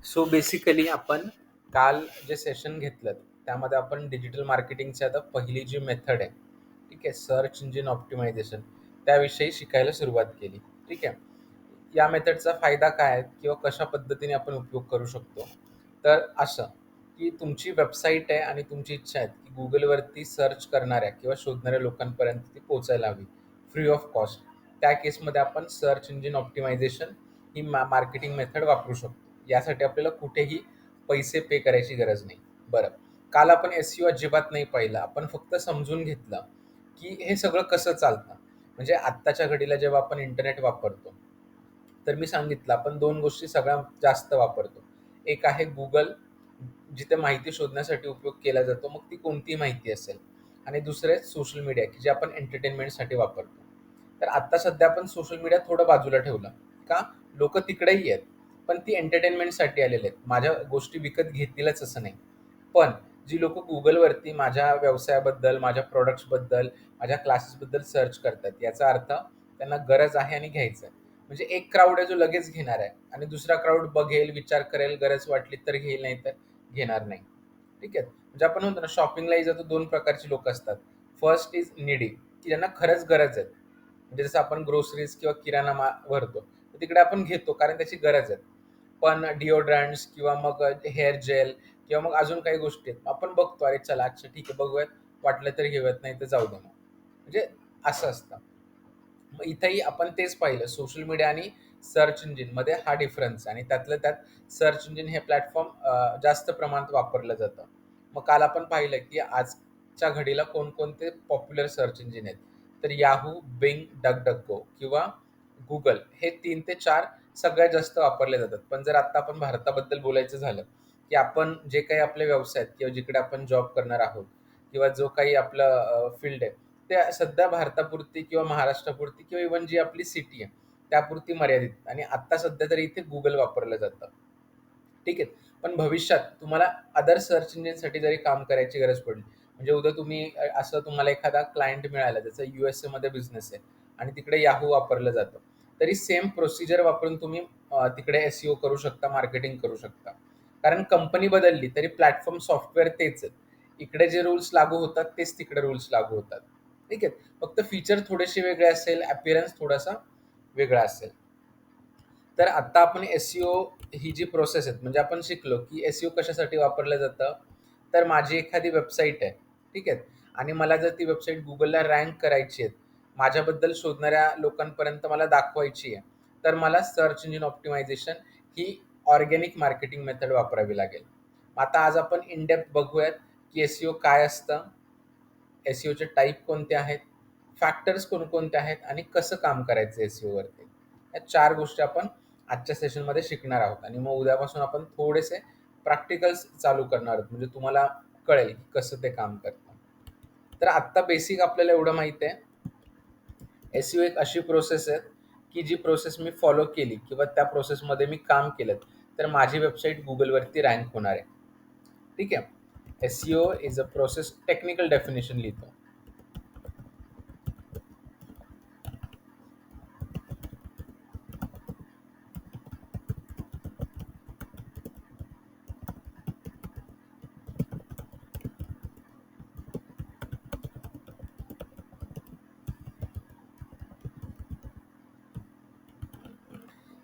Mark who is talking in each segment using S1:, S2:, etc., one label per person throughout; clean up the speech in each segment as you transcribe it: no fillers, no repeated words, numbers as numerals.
S1: So basically आपण काल जे सेशन घेतलं त्यामध्ये आपण डिजिटल मार्केटिंगची आता पहिली जी मेथड आहे, ठीक आहे, सर्च इंजिन ऑप्टिमायझेशन, त्याविषयी शिकायला सुरुवात केली. ठीक आहे. या मेथडचा फायदा काय आहे किंवा कशा पद्धतीने आपण उपयोग करू शकतो, तर असं की तुमची वेबसाईट आहे आणि तुमची इच्छा आहे की गुगलवरती सर्च करणाऱ्या किंवा शोधणाऱ्या लोकांपर्यंत ती पोचायला हवी फ्री ऑफ कॉस्ट. त्या केसमध्ये आपण सर्च इंजिन ऑप्टिमायझेशन ही मार्केटिंग मेथड वापरू शकतो. यासाठी आपल्याला कुठेही पैसे पे करायची गरज नाही. बरं, काल आपण एसईओ अजिबात नाही पाहिलं, आपण फक्त समजून घेतलं की हे सगळं कसं चालतं. म्हणजे आत्ताच्या घडीला जेव्हा आपण इंटरनेट वापरतो, तर मी सांगितलं आपण दोन गोष्टी सगळ्यात जास्त वापरतो. एक आहे गुगल, जिथे माहिती शोधण्यासाठी उपयोग केला जातो, मग ती कोणतीही माहिती असेल. आणि दुसरं आहे सोशल मीडिया, की जे आपण एंटरटेनमेंटसाठी वापरतो. तर आत्ता सध्या आपण सोशल मीडिया थोडं बाजूला ठेवलं. का? लोकं तिकडेही आहेत, पण ती एंटरटेनमेंटसाठी आलेले आहेत. माझ्या गोष्टी विकत घेतीलच असं नाही. पण जी लोकं Googleवरती माझ्या व्यवसायाबद्दल, माझ्या प्रॉडक्ट्सबद्दल, माझ्या क्लासेसबद्दल सर्च करतात, याचा अर्थ त्यांना गरज आहे आणि घ्यायचं आहे. म्हणजे एक क्राउड आहे जो लगेच घेणार आहे आणि दुसरा क्राउड बघेल, विचार करेल, गरज वाटली तर घेईल, नाही तर घेणार नाही. ठीक आहे. म्हणजे आपण म्हणतो ना, शॉपिंगलाही जातो, दोन प्रकारची लोक असतात. फर्स्ट इज निडी, की ज्यांना खरंच गरज आहे. म्हणजे जसं आपण ग्रोसरीज किंवा किराणा भरतो, तर तिकडे आपण घेतो कारण त्याची गरज आहे. पण डिओड्रंट्स किंवा मग हेअर जेल किंवा मग अजून काही गोष्टी आहेत, आपण बघतो, अरे चला अच्छा ठीक आहे, बघूयात, वाटलं तर घेऊयात, नाही तर जाऊ दे मग. म्हणजे असं असतं. मग इथेही आपण तेच पाहिलं, सोशल मीडिया आणि सर्च इंजिन मध्ये हा डिफरन्स आहे आणि त्यातल्या त्यात सर्च इंजिन हे प्लॅटफॉर्म जास्त प्रमाणात वापरलं जातं. मग काल आपण पाहिलं की आजच्या घडीला कोणकोणते पॉप्युलर सर्च इंजिन आहेत. तर याहू, बिंग, डक किंवा गुगल हे 3 ते 4 सगळ्यात जास्त वापरले जातात. पण जर आता आपण भारताबद्दल बोलायचं झालं, की आपण जे काही आपले व्यवसाय आहेत किंवा जिकडे आपण जॉब करणार आहोत किंवा जो काही आपलं फील्ड आहे, ते सध्या भारतापुरती किंवा महाराष्ट्रापुरती किंवा इव्हन जी आपली सिटी आहे त्यापुरती मर्यादित आणि आत्ता सध्या तरी इथे Google वापरलं जातं. ठीक आहे. पण भविष्यात तुम्हाला अदर सर्च इंजिनसाठी जरी काम करायची गरज पडली, म्हणजे उद्या तुम्ही असं तुम्हाला एखादा क्लायंट मिळाला, ज्याचा यूएसए मध्ये बिझनेस आहे आणि तिकडे याहू वापरलं जातं, तरी सेम प्रोसिजर वापरून तुम्ही तिकडे एसईओ करू शकता, मार्केटिंग करू शकता. कारण कंपनी बदलली तरी प्लॅटफॉर्म सॉफ्टवेअर तेच आहेत. इकडे जे रूल्स लागू होतात तेच तिकडे रूल्स लागू होतात. ठीक आहे. फक्त फीचर थोडेसे वेगळे असेल, अपीअरन्स थोडासा वेगळा असेल. तर आता आपण एसईओ ही जी प्रोसेस आहे, म्हणजे आपण शिकलो की एसईओ कशासाठी वापरलं जातं. तर माझी एखादी वेबसाईट आहे, ठीक आहे, आणि मला जर ती वेबसाईट गुगलला रँक करायची आहे, माझ्याबद्दल शोधणाऱ्या लोकांपर्यंत मला दाखवायची आहे, तर मला सर्च इंजिन ऑप्टिमायझेशन ही ऑर्गॅनिक मार्केटिंग मेथड वापरावी लागेल. आता आज आपण इन डेप्थ बघूयात की एसईओ काय असतं, एसईओचे टाईप कोणते आहेत, फॅक्टर्स कोणकोणते आहेत आणि कसं काम करायचं एसईओ वरती. या 4 गोष्टी आपण आजच्या सेशनमध्ये शिकणार आहोत आणि मग उद्यापासून आपण थोडेसे प्रॅक्टिकल्स चालू करणार आहोत. म्हणजे तुम्हाला कळेल की कसं ते काम करतं. तर आत्ता बेसिक आपल्याला एवढं माहिती आहे, एसईओ एक अशी प्रोसेस आहे की जी प्रोसेस मी फॉलो केली किंवा त्या प्रोसेसमध्ये मी काम केलं, तर माझी वेबसाईट Googleवरती रँक होणार आहे. ठीक आहे. SEO is a process, technical definition लिहितो.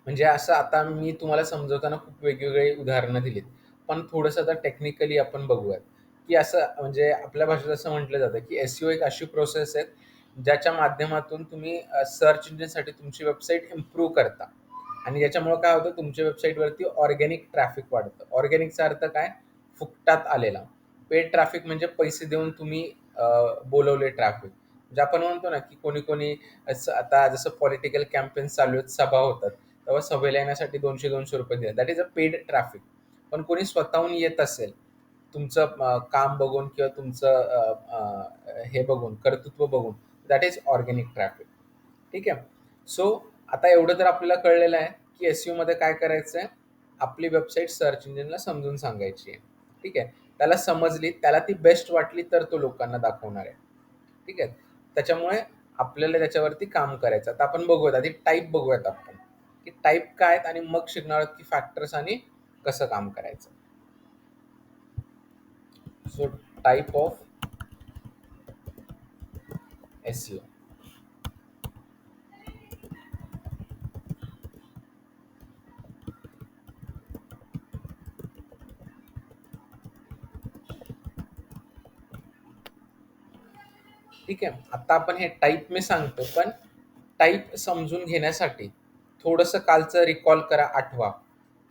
S1: म्हणजे असं आता मी तुम्हाला समजवताना खूप वेगवेगळे उदाहरणं दिलीत. पण थोडंसं आता टेक्निकली आपण बघूयात, की असं म्हणजे आपल्या भाषेत असं म्हटलं जातं, की एसईओ एक अशी प्रोसेस आहे, ज्याच्या माध्यमातून तुम्ही सर्च इंजिनसाठी तुमची वेबसाईट इम्प्रूव्ह करता आणि याच्यामुळं काय होतं, तुमच्या वेबसाईटवरती ऑर्गॅनिक ट्रॅफिक वाढतं. ऑर्गॅनिकचा अर्थ काय? फुकटात आलेला. पेड ट्रॅफिक म्हणजे पैसे देऊन तुम्ही बोलवले ट्रॅफिक. म्हणजे आपण म्हणतो ना, की कोणी-कोणी असं आता जसं पॉलिटिकल कॅम्पेन्स चालू आहेत, सभा होतात. तेव्हा सभेला येण्यासाठी ₹200-200 दिले. That is a paid traffic. पण कोणी स्वतःहून येत असेल, तुमचं काम बघून किंवा तुमचं हे बघून, कर्तृत्व बघून, दॅट इज ऑर्गॅनिक ट्रॅफिक. ठीक आहे. सो आता एवढं तर आपल्याला कळलेलं आहे, की एसईओमध्ये काय करायचं आहे, आपली वेबसाईट सर्च इंजिनला समजून सांगायची आहे. ठीक आहे. त्याला समजली, त्याला ती बेस्ट वाटली तर तो लोकांना दाखवणार आहे. ठीक आहे. त्याच्यामुळे आपल्याला त्याच्यावरती काम करायचं. आता आपण बघूयात, आधी टाइप बघूयात आपण, की टाइप काय आहेत आणि मग शिकणार आहोत की फॅक्टर्स आणि कसं काम करायचं. So type of SEO. ठीक आहे. आता आपण हे टाईप मी सांगतो, पण टाईप समजून घेण्यासाठी थोडंसं कालचं रिकॉल करा, आठवा,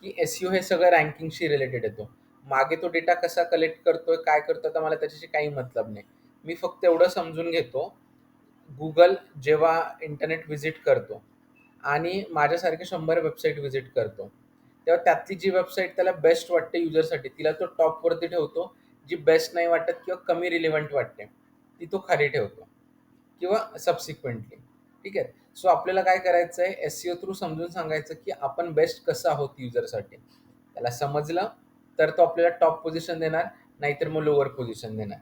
S1: की एसईओ हे सगळं रँकिंगशी रिलेटेड येतो. मागे तो डेटा कसा कलेक्ट करतोय, काय करतोय, तर मला त्याच्याशी काही मतलब नाही. मी फक्त एवढं समजून घेतो, Google जेव्हा इंटरनेट व्हिजिट करतो आणि माझ्यासारखे 100 वेबसाईट व्हिजिट करतो, तेव्हा त्यातली जी वेबसाईट त्याला बेस्ट वाटते युजरसाठी, तिला तो टॉपवरती ठेवतो. जी बेस्ट नाही वाटत किंवा कमी रिलेव्हंट वाटते, ती तो खाली ठेवतो किंवा सबसिक्वेंटली. ठीक आहे. सो आपल्याला काय करायचं आहे, एसईओ थ्रू समजून सांगायचं की आपण बेस्ट कसं आहोत युजरसाठी. त्याला समजलं तर तो आपल्याला टॉप पोझिशन देणार, नाहीतर मग लोअर पोझिशन देणार.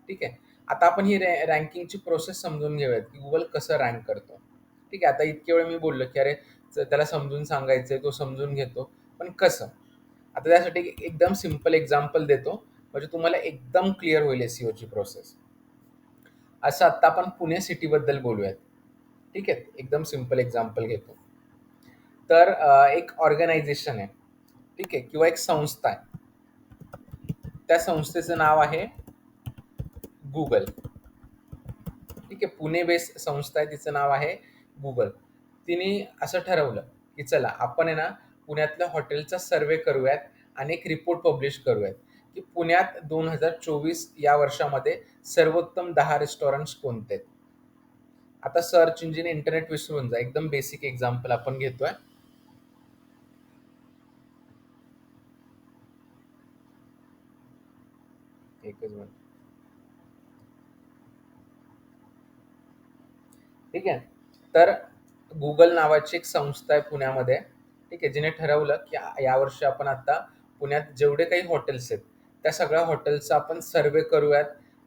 S1: ठीक आहे. आता आपण ही रँकिंगची प्रोसेस समजून घेऊयात की गुगल कसं रँक करतो. ठीक आहे. आता इतके वेळ मी बोललो की अरे त्याला समजून सांगायचंय, तो समजून घेतो, पण कसं. आता त्यासाठी एकदम सिम्पल एक्झाम्पल देतो, म्हणजे तुम्हाला एकदम क्लिअर होईल एसईओची प्रोसेस. असं आता आपण पुणे सिटीबद्दल बोलूयात. ठीक आहे. एकदम सिम्पल एक्झाम्पल घेतो. तर एक ऑर्गनायझेशन आहे, ठीक आहे, किंवा एक संस्था आहे. त्या संस्थेचं नाव आहे गुगल. ठीक आहे. पुणे बेस्ड संस्था आहे, तिचं नाव आहे गुगल. तिने असं ठरवलं की चला आपण आहे ना पुण्यातल्या हॉटेलचा सर्वे करूयात आणि एक रिपोर्ट पब्लिश करूयात की पुण्यात 2024 या वर्षामध्ये सर्वोत्तम 10 रेस्टॉरंट्स कोणते आहेत. आता सर्च इंजिन, इंटरनेट विसरून जा, एकदम बेसिक एक्झाम्पल आपण घेतोय. एकच मिनिट. ठीक आहे. तर गुगल नावाची एक संस्था आहे पुण्यामध्ये, ठीक आहे, जिने ठरवलं की यावर्षी आपण आता पुण्यात जेवढे काही हॉटेल्स आहेत त्या सगळ्या हॉटेल्सचा आपण सर्वे करूयात,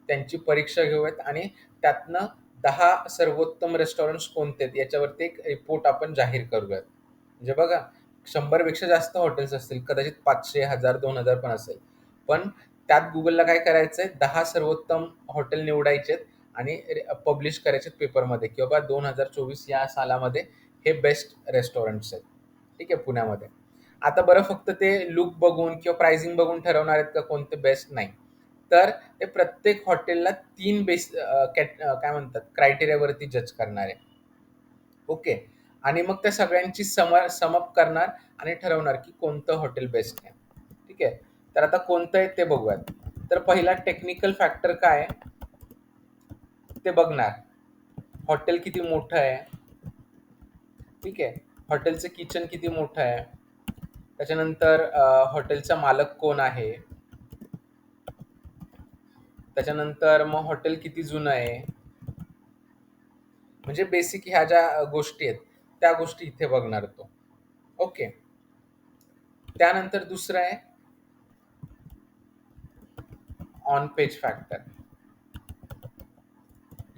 S1: त्यांची परीक्षा घेऊयात आणि त्यातनं 10 सर्वोत्तम रेस्टॉरंट्स कोणते आहेत याच्यावरती एक रिपोर्ट आपण जाहीर करूयात. म्हणजे बघा, 100 पेक्षा जास्त हॉटेल्स असतील, कदाचित 500, 1000, 2000 पण असेल, पण त्यात गुगलला काय करायचंय, 10 सर्वोत्तम हॉटेल निवडायचे आणि पब्लिश करायचे पेपरमध्ये की बाबा 2024 या सालामध्ये हे बेस्ट रेस्टॉरंट्स आहेत. ठीक आहे, पुण्यामध्ये. आता बरं, फक्त ते लुक बघून किंवा प्राइसिंग बघून ठरवणार आहेत का कोणते बेस्ट, नाही. तर ते प्रत्येक हॉटेलला 3 काय म्हणतात क्रायटेरियावरती जज करणार आहे. ओके. आणि मग त्या सगळ्यांची समअप करणार आणि ठरवणार की कोणतं हॉटेल बेस्ट आहे. ठीक आहे. तर आता कोणतं आहे ते बघूयात. तर पहिला टेक्निकल फॅक्टर काय आहे ते बघणार. हॉटेल किती मोठं आहे. ठीक आहे. हॉटेलचं किचन किती मोठं आहे. त्याच्यानंतर हॉटेलचा मालक कोण आहे. त्याच्यानंतर मग हॉटेल किती जुनं आहे. म्हणजे बेसिक ह्या ज्या गोष्टी आहेत त्या गोष्टी इथे बघणार तो. ओके. त्यानंतर दुसरं आहे ऑन पेज फॅक्टर.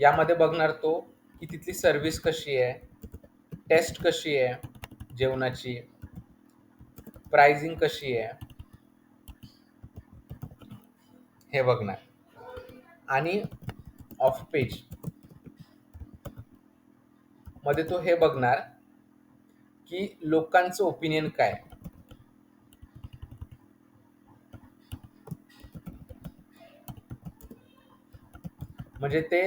S1: यामध्ये बघणार तो की तिथली सर्व्हिस कशी आहे, टेस्ट कशी आहे जेवणाची, प्राइसिंग कशी आहे, हे बघणार. आणि ऑफ पेज मध्ये तो हे बघणार की लोकांचं ओपिनियन काय. म्हणजे ते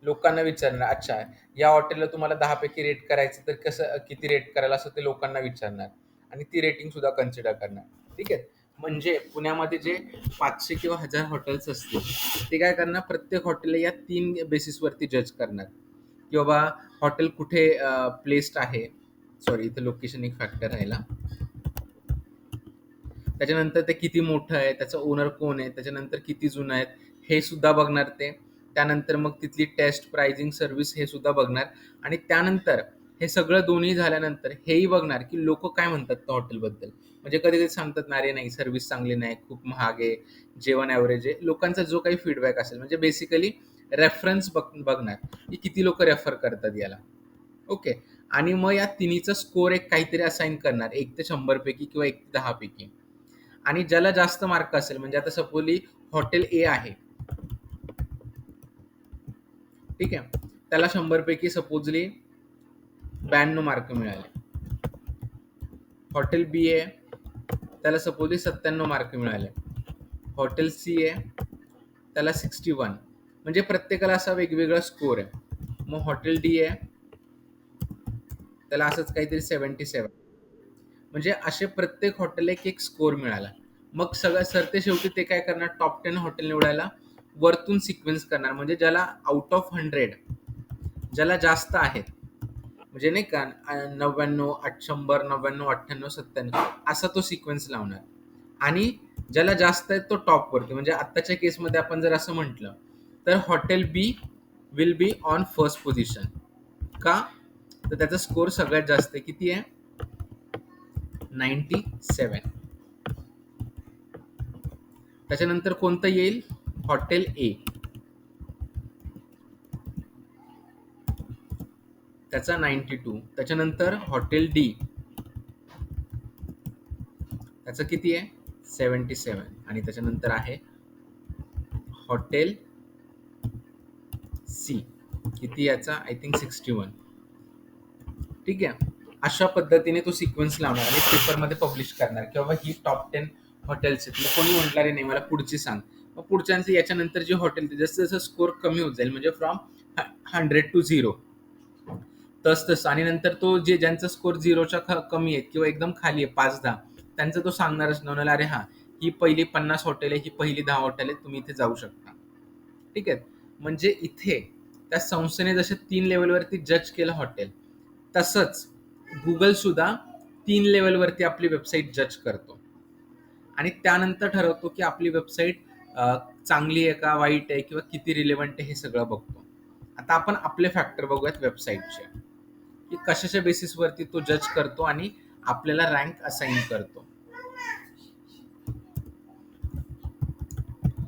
S1: लोकांना विचारणार, अच्छा या हॉटेलला तुम्हाला 10 पैकी रेट करायचं तर कसं, किती रेट करायला, असं ते लोकांना विचारणार आणि ती रेटिंग सुद्धा कन्सिडर करणार. ठीक आहे. म्हणजे पुण्यामध्ये जे 500 किंवा 1000 हॉटेल्स असतील ते काय करणार, प्रत्येक हॉटेलला या 3 बेसिसवरती जज करणार की बाबा हॉटेल कुठे प्लेस्ड आहे. सॉरी, इथं लोकेशन एक फॅक्टर राहिला. त्याच्यानंतर ते किती मोठं आहे, त्याचं ओनर कोण आहे, त्याच्यानंतर किती जुनं आहेत हे सुद्धा बघणार ते. त्यानंतर मग तिथली टेस्ट, प्राइसिंग, सर्व्हिस हे सुद्धा बघणार. आणि त्यानंतर हे सगळं दोन्ही झाल्यानंतर हेही बघणार की लोक काय म्हणतात त्या हॉटेलबद्दल. म्हणजे कधी कधी सांगतात ना, अरे नाही सर्व्हिस चांगली नाही, खूप महाग आहे, जेवण ॲव्हरेज आहे. लोकांचा जो काही फीडबॅक असेल, म्हणजे बेसिकली रेफरन्स बघणार की किती लोक रेफर करतात याला. ओके. आणि मग या तिन्हीचा स्कोर एक काहीतरी असाइन करणार 1 ते 100 पैकी किंवा 1 ते 10 पैकी. आणि ज्याला जास्त मार्क असेल, म्हणजे आता सपोजली हॉटेल ए आहे, ठीक आहे, त्याला 100 पैकी सपोजली 92 मार्क मिळाले. हॉटेल बी आहे, त्याला सपोजली 97 मार्क मिळाले. हॉटेल सी आहे, त्याला 61. म्हणजे प्रत्येकाला असा वेगवेगळा स्कोर आहे. मग हॉटेल डी आहे, त्याला असंच काहीतरी 77. म्हणजे असे प्रत्येक हॉटेल एक स्कोर मिळाला. मग सगळं सरते शेवटी ते काय करणार, टॉप 10 हॉटेल निवडायला वरतून सिक्वेन्स करणार. म्हणजे ज्याला आउट ऑफ 100 ज्याला जास्त आहेत, म्हणजे नाही का 99, 100, 99, 98, 97 असा तो सिक्वेन्स लावणार. आणि ज्याला जास्त आहे तो टॉप वरती. म्हणजे आत्ताच्या केसमध्ये आपण जर असं म्हटलं तर hotel B will be on first position. का? तर त्याचा स्कोर सगळ्यात जास्त आहे. किती आहे? 97. त्याच्यानंतर कोणतं येईल? हॉटेल ए, त्याचा 92. त्याच्यानंतर हॉटेल डी, त्याचं किती आहे? 77. आणि त्याच्यानंतर आहे हॉटेल सी, किती याचा? I think 61. ठीक आहे. अशा पद्धतीने तो सिक्वेन्स लावणार आणि पेपरमध्ये पब्लिश करणार की बाबा ही टॉप 10 हॉटेल्स आहेत. कोणी म्हटणार नाही मला पुढची सांग. मग पुढच्यांचे याच्यानंतर जे हॉटेल जसं जसं स्कोर कमी होत जाईल, म्हणजे फ्रॉम 100 to 0, तसं. आणि नंतर तो जे ज्यांचा स्कोर 0च्या कमी आहे किंवा एकदम खाली आहे 5-10, त्यांचा तो सांगणारच नवनाला, अरे हा ही पहिली 50 हॉटेल आहे, ही पहिली 10 हॉटेल आहे, तुम्ही इथे जाऊ शकता. ठीक आहे. म्हणजे इथे त्या संस्थेने जसे 3 लेवलवरती जज केलं हॉटेल, तसंच गुगल सुद्धा 3 लेवलवरती आपली वेबसाईट जज करतो आणि त्यानंतर ठरवतो की आपली वेबसाईट चांगली आहे का, वाईट आहे, किंवा किती रिलेव्हंट आहे, हे सगळं बघतो. आता आपण आपले फॅक्टर बघूयात वेबसाईटचे, की कशाच्या बेसिसवरती तो जज करतो आणि आपल्याला रँक असाइन करतो.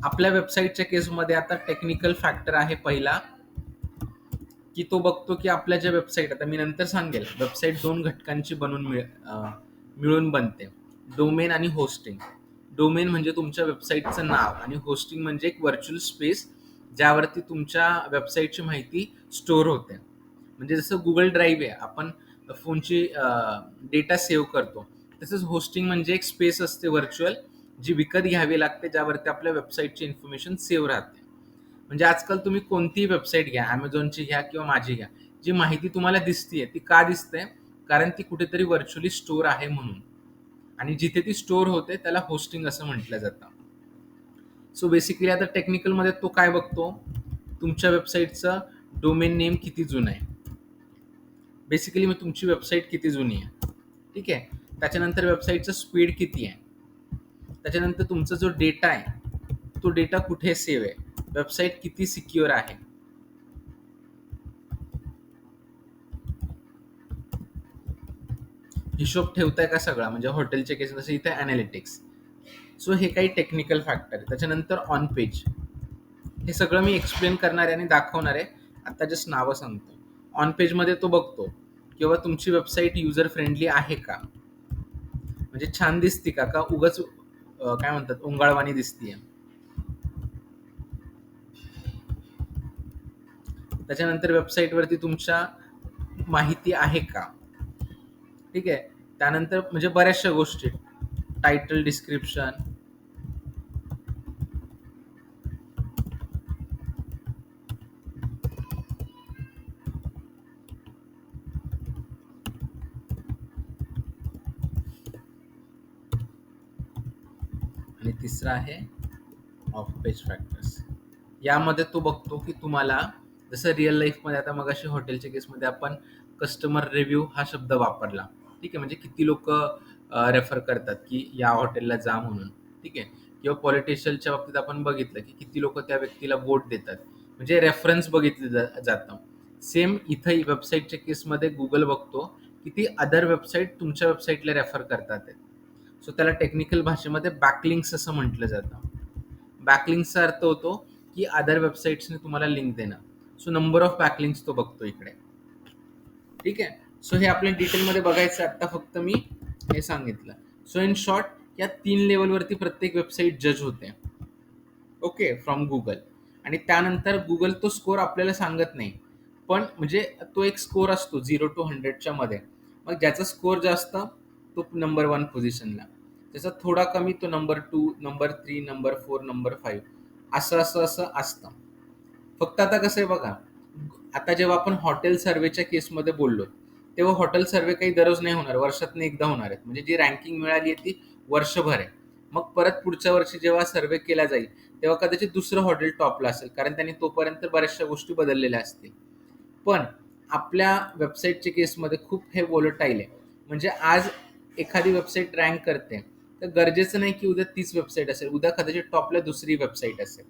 S1: आपल्या वेबसाईटच्या केसमध्ये आता टेक्निकल फॅक्टर आहे पहिला, की तो बघतो की आपल्या ज्या वेबसाईट, आता मी नंतर सांगेल, वेबसाईट 2 घटकांची मिळून बनते, डोमेन आणि होस्टिंग. डोमेन म्हणजे तुमच्या वेबसाईटचं नाव आणि होस्टिंग म्हणजे एक व्हर्च्युअल स्पेस ज्यावरती तुमच्या वेबसाईटची माहिती स्टोअर होते. म्हणजे जसं गुगल ड्राईव्ह आहे, आपण फोनची डेटा सेव्ह करतो, तसंच होस्टिंग म्हणजे एक स्पेस असते व्हर्च्युअल, जी विकत घ्यावी लागते, ज्यावरती आपल्या वेबसाईटची इन्फॉर्मेशन सेव्ह राहते. म्हणजे आजकाल तुम्ही कोणतीही वेबसाईट घ्या, ॲमेझॉनची घ्या किंवा माझी घ्या, जी माहिती तुम्हाला दिसतीये ती का दिसते? कारण ती कुठेतरी व्हर्च्युअली स्टोअर आहे म्हणून. आणि जिथे ती स्टोअर होते त्याला होस्टिंग असं म्हटलं जातं. सो बेसिकली आता टेक्निकलमध्ये तो काय बघतो? तुमच्या वेबसाईटचं डोमेन नेम किती जुनं आहे. बेसिकली मग तुमची वेबसाईट किती जुनी आहे. ठीक आहे. त्याच्यानंतर वेबसाईटचं स्पीड किती आहे. त्याच्यानंतर तुमचा जो डेटा आहे तो डेटा कुठे सेव्ह आहे. वेबसाईट किती सिक्युअर आहे. हिशोब ठेवताय का सगळा, म्हणजे हॉटेलच्या केस जसं इथे अनालिटिक्स. सो हे काही टेक्निकल फॅक्टर आहे. त्याच्यानंतर ऑन पेज, हे सगळं मी एक्सप्लेन करणार आहे आणि दाखवणार आहे. आता जस्ट नावं सांगतो. ऑन पेजमध्ये तो बघतो किंवा तुमची वेबसाईट युजर फ्रेंडली आहे का, म्हणजे छान दिसते का उगाच काय म्हणतात उंगाळवाणी दिसतीये. त्याच्यानंतर वेबसाईटवरती तुमच्या माहिती आहे का. ठीक आहे. त्यानंतर म्हणजे बऱ्याचशा गोष्टी, टायटल, डिस्क्रिप्शन, आणि तिसरा आहे ऑफ पेज फॅक्टर्स. यामध्ये तो बघतो की तुम्हाला जसं रिअल लाईफमध्ये, आता मग अशी हॉटेलच्या केसमध्ये आपण कस्टमर रिव्ह्यू हा शब्द वापरला. ठीक आहे. म्हणजे किती लोक रेफर करतात की या हॉटेलला जा म्हणून. ठीक आहे. किंवा पॉलिटिशियनच्या बाबतीत आपण बघितलं की किती लोक त्या व्यक्तीला वोट देतात, म्हणजे रेफरन्स बघितलं जातं. सेम इथं वेबसाईटच्या केसमध्ये गुगल बघतो की ती अदर वेबसाईट तुमच्या वेबसाईटला रेफर करतात. सो त्याला टेक्निकल भाषेमध्ये बॅकलिंक्स असं म्हटलं जातं. बॅकलिंक्सचा अर्थ होतो की अदर वेबसाईट्सने तुम्हाला लिंक देणं. सो नंबर ऑफ बॅकलिंक्स तो बघतो इकडे. ठीक आहे. सो हे आपल्या डिटेलमध्ये बघायचं आता फक्त मी हे सांगितलं. सो इन शॉर्ट, या 3 लेव्हलवरती प्रत्येक वेबसाईट जज होते. Okay, from Google. आणि त्यानंतर गुगल तो स्कोर आपल्याला सांगत नाही, पण म्हणजे तो एक स्कोर असतो 0 to 100च्या मध्ये. मग ज्याचा स्कोर जास्त तो नंबर 1 पोझिशनला, त्याचा थोडा कमी तो नंबर 2, नंबर 3, नंबर 4, नंबर 5, असं असं असं असतं. फक्त आता कसं आहे बघा, आता जेव्हा आपण हॉटेल सर्वेच्या केसमध्ये बोललो, तेव्हा हॉटेल सर्वे काही दररोज नाही होणार, वर्षातून एकदा होणार आहेत. म्हणजे जी रँकिंग मिळाली आहे ती वर्षभर आहे. मग परत पुढच्या वर्षी जेव्हा सर्वे केला जाईल, तेव्हा कदाचित दुसरं हॉटेल टॉपला असेल, कारण त्यांनी तोपर्यंत बऱ्याचशा गोष्टी बदललेल्या असतील. पण आपल्या वेबसाईटच्या केसमध्ये खूप हे व्होलटाईल आहे. म्हणजे आज एखादी वेबसाईट रँक करते, तर गरजेचं नाही की उद्या तीच वेबसाईट असेल, उद्या कदाचित टॉपला दुसरी वेबसाईट असेल.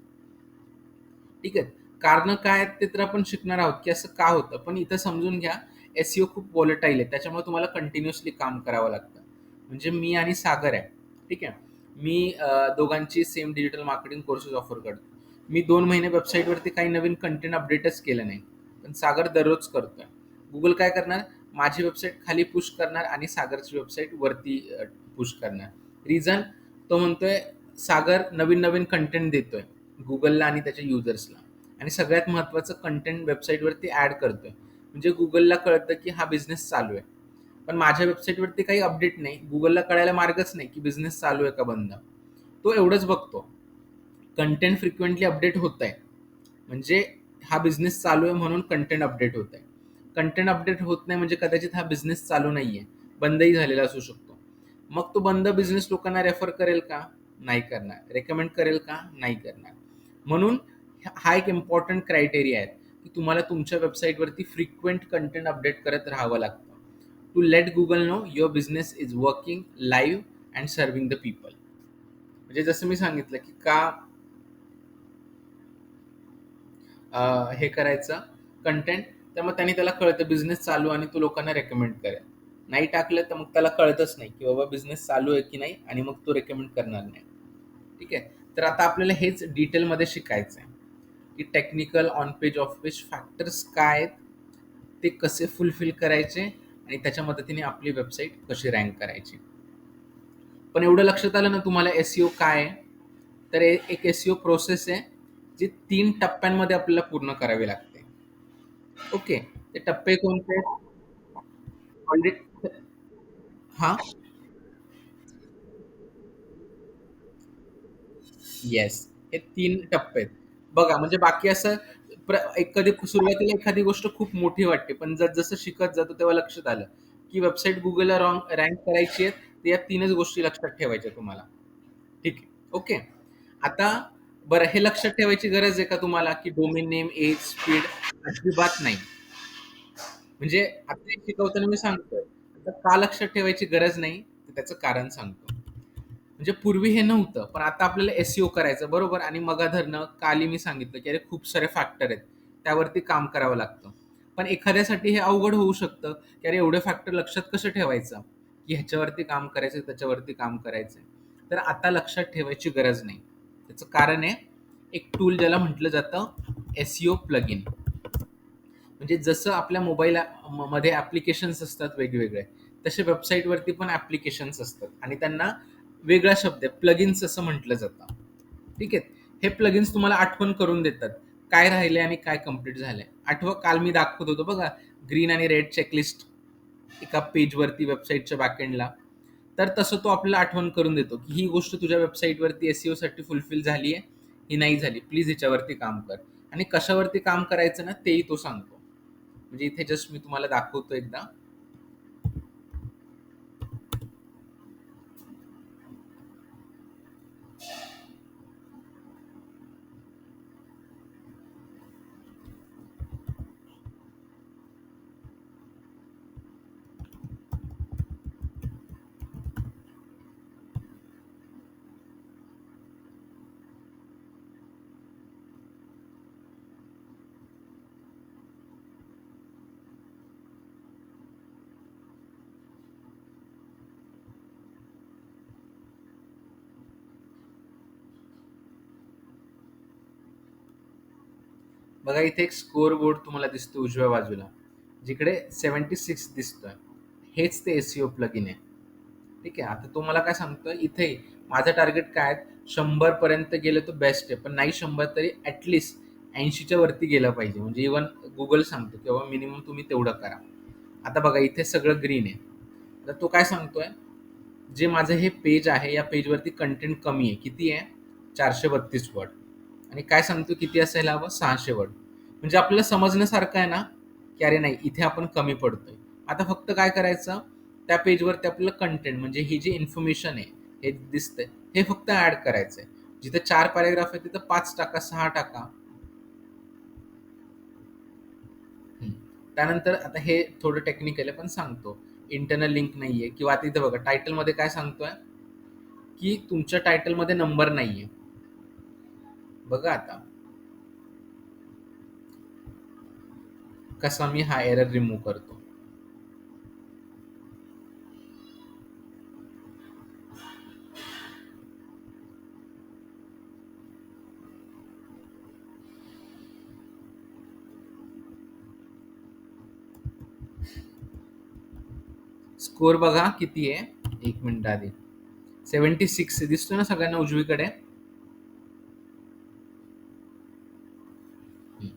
S1: ठीक आहे. कारणं काय आहेत ते तर आपण शिकणार आहोत, की असं का होतं. पण इथं समजून घ्या, एस खूप व्होलटाईल आहे. त्याच्यामुळे तुम्हाला कंटिन्युअसली काम करावं लागतं. म्हणजे मी आणि सागर आहे. ठीक आहे. मी दोघांची same digital marketing courses offer करतो. मी 2 महिने वेबसाईटवरती काही नवीन कंटेंट अपडेटच केलं नाही. पण सागर दररोज करतोय. Google काय करणार? माझी वेबसाईट खाली पुश करणार आणि सागरची वेबसाईट वरती पुश करणार. रिझन, तो म्हणतोय सागर नवीन-नवीन कंटेंट देतोय Googleला आणि त्याच्या युजर्सला, आणि सगळ्यात महत्त्वाचं कंटेंट वेबसाईटवरती ॲड करतोय. म्हणजे Googleला कळतं की हा बिझनेस चालू आहे. पण माझ्या वेबसाईटवरती काही अपडेट नाही. Googleला कळायला मार्गच नाही की बिझनेस चालू आहे का बंद. तो एवढंच बघतो. कंटेंट फ्रिक्वेंटली अपडेट होतंय. म्हणजे हा बिझनेस चालू आहे म्हणून कंटेंट अपडेट होतंय. कंटेंट अपडेट होत नाही म्हणजे कदाचित हा बिझनेस चालू नाहीये. बंदही झालेला असू शकतो. मग तो बंद बिझनेस लोकांना रेफर करेल का? नाही करणार. रेकमेंड करेल का? नाही करणार. म्हणून हा एक इम्पॉर्टंट क्रायटेरिया आहे, की तुम्हाला तुमच्या वेबसाईटवरती फ्रिक्वेंट कंटेंट अपडेट करत राहावं लागतं. To let Google know your business is working live and serving the people. म्हणजे जसं मी सांगितलं, की का हे करायचं कंटेंट, तर मग त्यांनी त्याला कळतं बिझनेस चालू आणि तो लोकांना रेकमेंड करेल. नाही टाकलं तर मग त्याला कळतच नाही की बाबा बिझनेस चालू आहे की नाही, आणि मग तो रेकमेंड करणार नाही. ठीक आहे. तर आता आपल्याला हेच डिटेलमध्ये शिकायचं आहे, की technical on page of page factors काय आहेत, ते कसे फुलफिल करायचे, आणि त्याच्या मदतीने आपली वेबसाईट कशी रँक करायची. पण एवढं लक्षात आलं ना तुम्हाला एसईओ काय आहे? तर एक एसईओ प्रोसेस आहे, जी 3 टप्प्यांमध्ये आपल्याला पूर्ण करावी लागते. ओके. ते टप्पे कोणते आहेत? ऑलरेडी. हां. येस. हे 3 टप्पे आहेत. बघा, म्हणजे बाकी असं कधी सुरुवातीला एखादी गोष्ट खूप मोठी वाटते, पण जसं शिकत जातो तेव्हा लक्षात आलं, की वेबसाईट Googleला रँक करायची आहे, तर या 3च गोष्टी लक्षात ठेवायच्या तुम्हाला. ठीक आहे. ओके. आता बरं, हे लक्षात ठेवायची गरज आहे का तुम्हाला, की डोमेन नेम, एज, स्पीड? अजिबात नाही. म्हणजे आता हे शिकवताना मी सांगतोय. आता का लक्षात ठेवायची गरज नाही, तर त्याचं कारण सांगतो. म्हणजे पूर्वी हे नव्हतं, पण आता आपल्याला एसईओ करायचं बरोबर, आणि मगा धरणं काली मी सांगितलं, की अरे खूप सारे फॅक्टर आहेत. त्यावरती काम करावं लागतं. पण एखाद्यासाठी हे अवघड होऊ शकतं, की अरे एवढे फॅक्टर लक्षात कसं ठेवायचं? की ह्याच्यावरती काम करायचं, त्याच्यावरती काम करायचं. तर आता लक्षात ठेवायची गरज नाही. त्याचं कारण आहे, एक टूल ज्याला म्हटलं जातं एसईओ प्लगइन. म्हणजे जसं आपल्या मोबाईल मध्ये ॲप्लिकेशन्स असतात वेगवेगळे, तसे वेबसाईटवरती पण ॲप्लिकेशन्स असतात, आणि त्यांना वेगळा शब्द आहे, प्लगिन्स असं म्हटलं जातं. ठीक आहे. हे प्लगिन्स तुम्हाला आठवण करून देतात, काय राहिले आणि काय कम्प्लीट झालंय. आठवा, काल मी दाखवत होतो बघा, ग्रीन आणि रेड चेकलिस्ट एका पेजवरती वेबसाईटच्या बॅकएंडला. तर तसं तो आपल्याला आठवण करून देतो, की ही गोष्ट तुझ्या वेबसाईटवरती एसईओ साठी फुलफिल झाली आहे, ही नाही झाली, प्लीज ह्याच्यावरती काम कर. आणि कशावरती काम करायचं ना तेही तो सांगतो. म्हणजे इथे जस्ट मी तुम्हाला दाखवतो एकदा. बघा, इथे एक स्कोर बोर्ड तुम्हाला दिसतो उजव्या बाजूला. जिकडे 76 दिसतोय, हेच ते एस प्लगइन आहे. ठीक आहे. आता तो मला काय सांगतोय इथे माझं टार्गेट काय आहे, 100 पर्यंत गेलं तर बेस्ट आहे. पण नाही 100 तरी ॲटलीस्ट 80च्या वरती गेलं पाहिजे. म्हणजे इव्हन Google सांगतो की बाबा मिनिमम तुम्ही तेवढं करा. आता बघा इथे सगळं ग्रीन आहे. तर तो काय सांगतोय, जे माझं हे पेज आहे, या पेजवरती कंटेंट कमी आहे. किती आहे? 432 वर्ड. आणि काय सांगतो किती असायला हवं? 600 वर्ड. म्हणजे आपल्याला समजण्यासारखं आहे ना, की अरे नाही इथे आपण कमी पडतोय. आता फक्त काय करायचं, त्या पेजवरती आपल्याला कंटेंट म्हणजे ही जी इन्फॉर्मेशन आहे, हे दिसतंय, हे फक्त ॲड करायचंय. जिथे 4 पॅराग्राफ आहे तिथं 5 टाका, 6 टाका. हं. त्यानंतर आता हे थोडं टेक्निकल आहे पण सांगतो. इंटरनल लिंक नाहीये किंवा आता इथे बघा टायटलमध्ये काय सांगतोय, की तुमच्या टायटलमध्ये नंबर नाहीये. बघा आता कसा मी हा एरर रिमूव्ह करतो. स्कोर बघा किती आहे? 1 मिनिट आधी. 76 दिसतोय ना सगळ्यांना उजवीकडे? हं.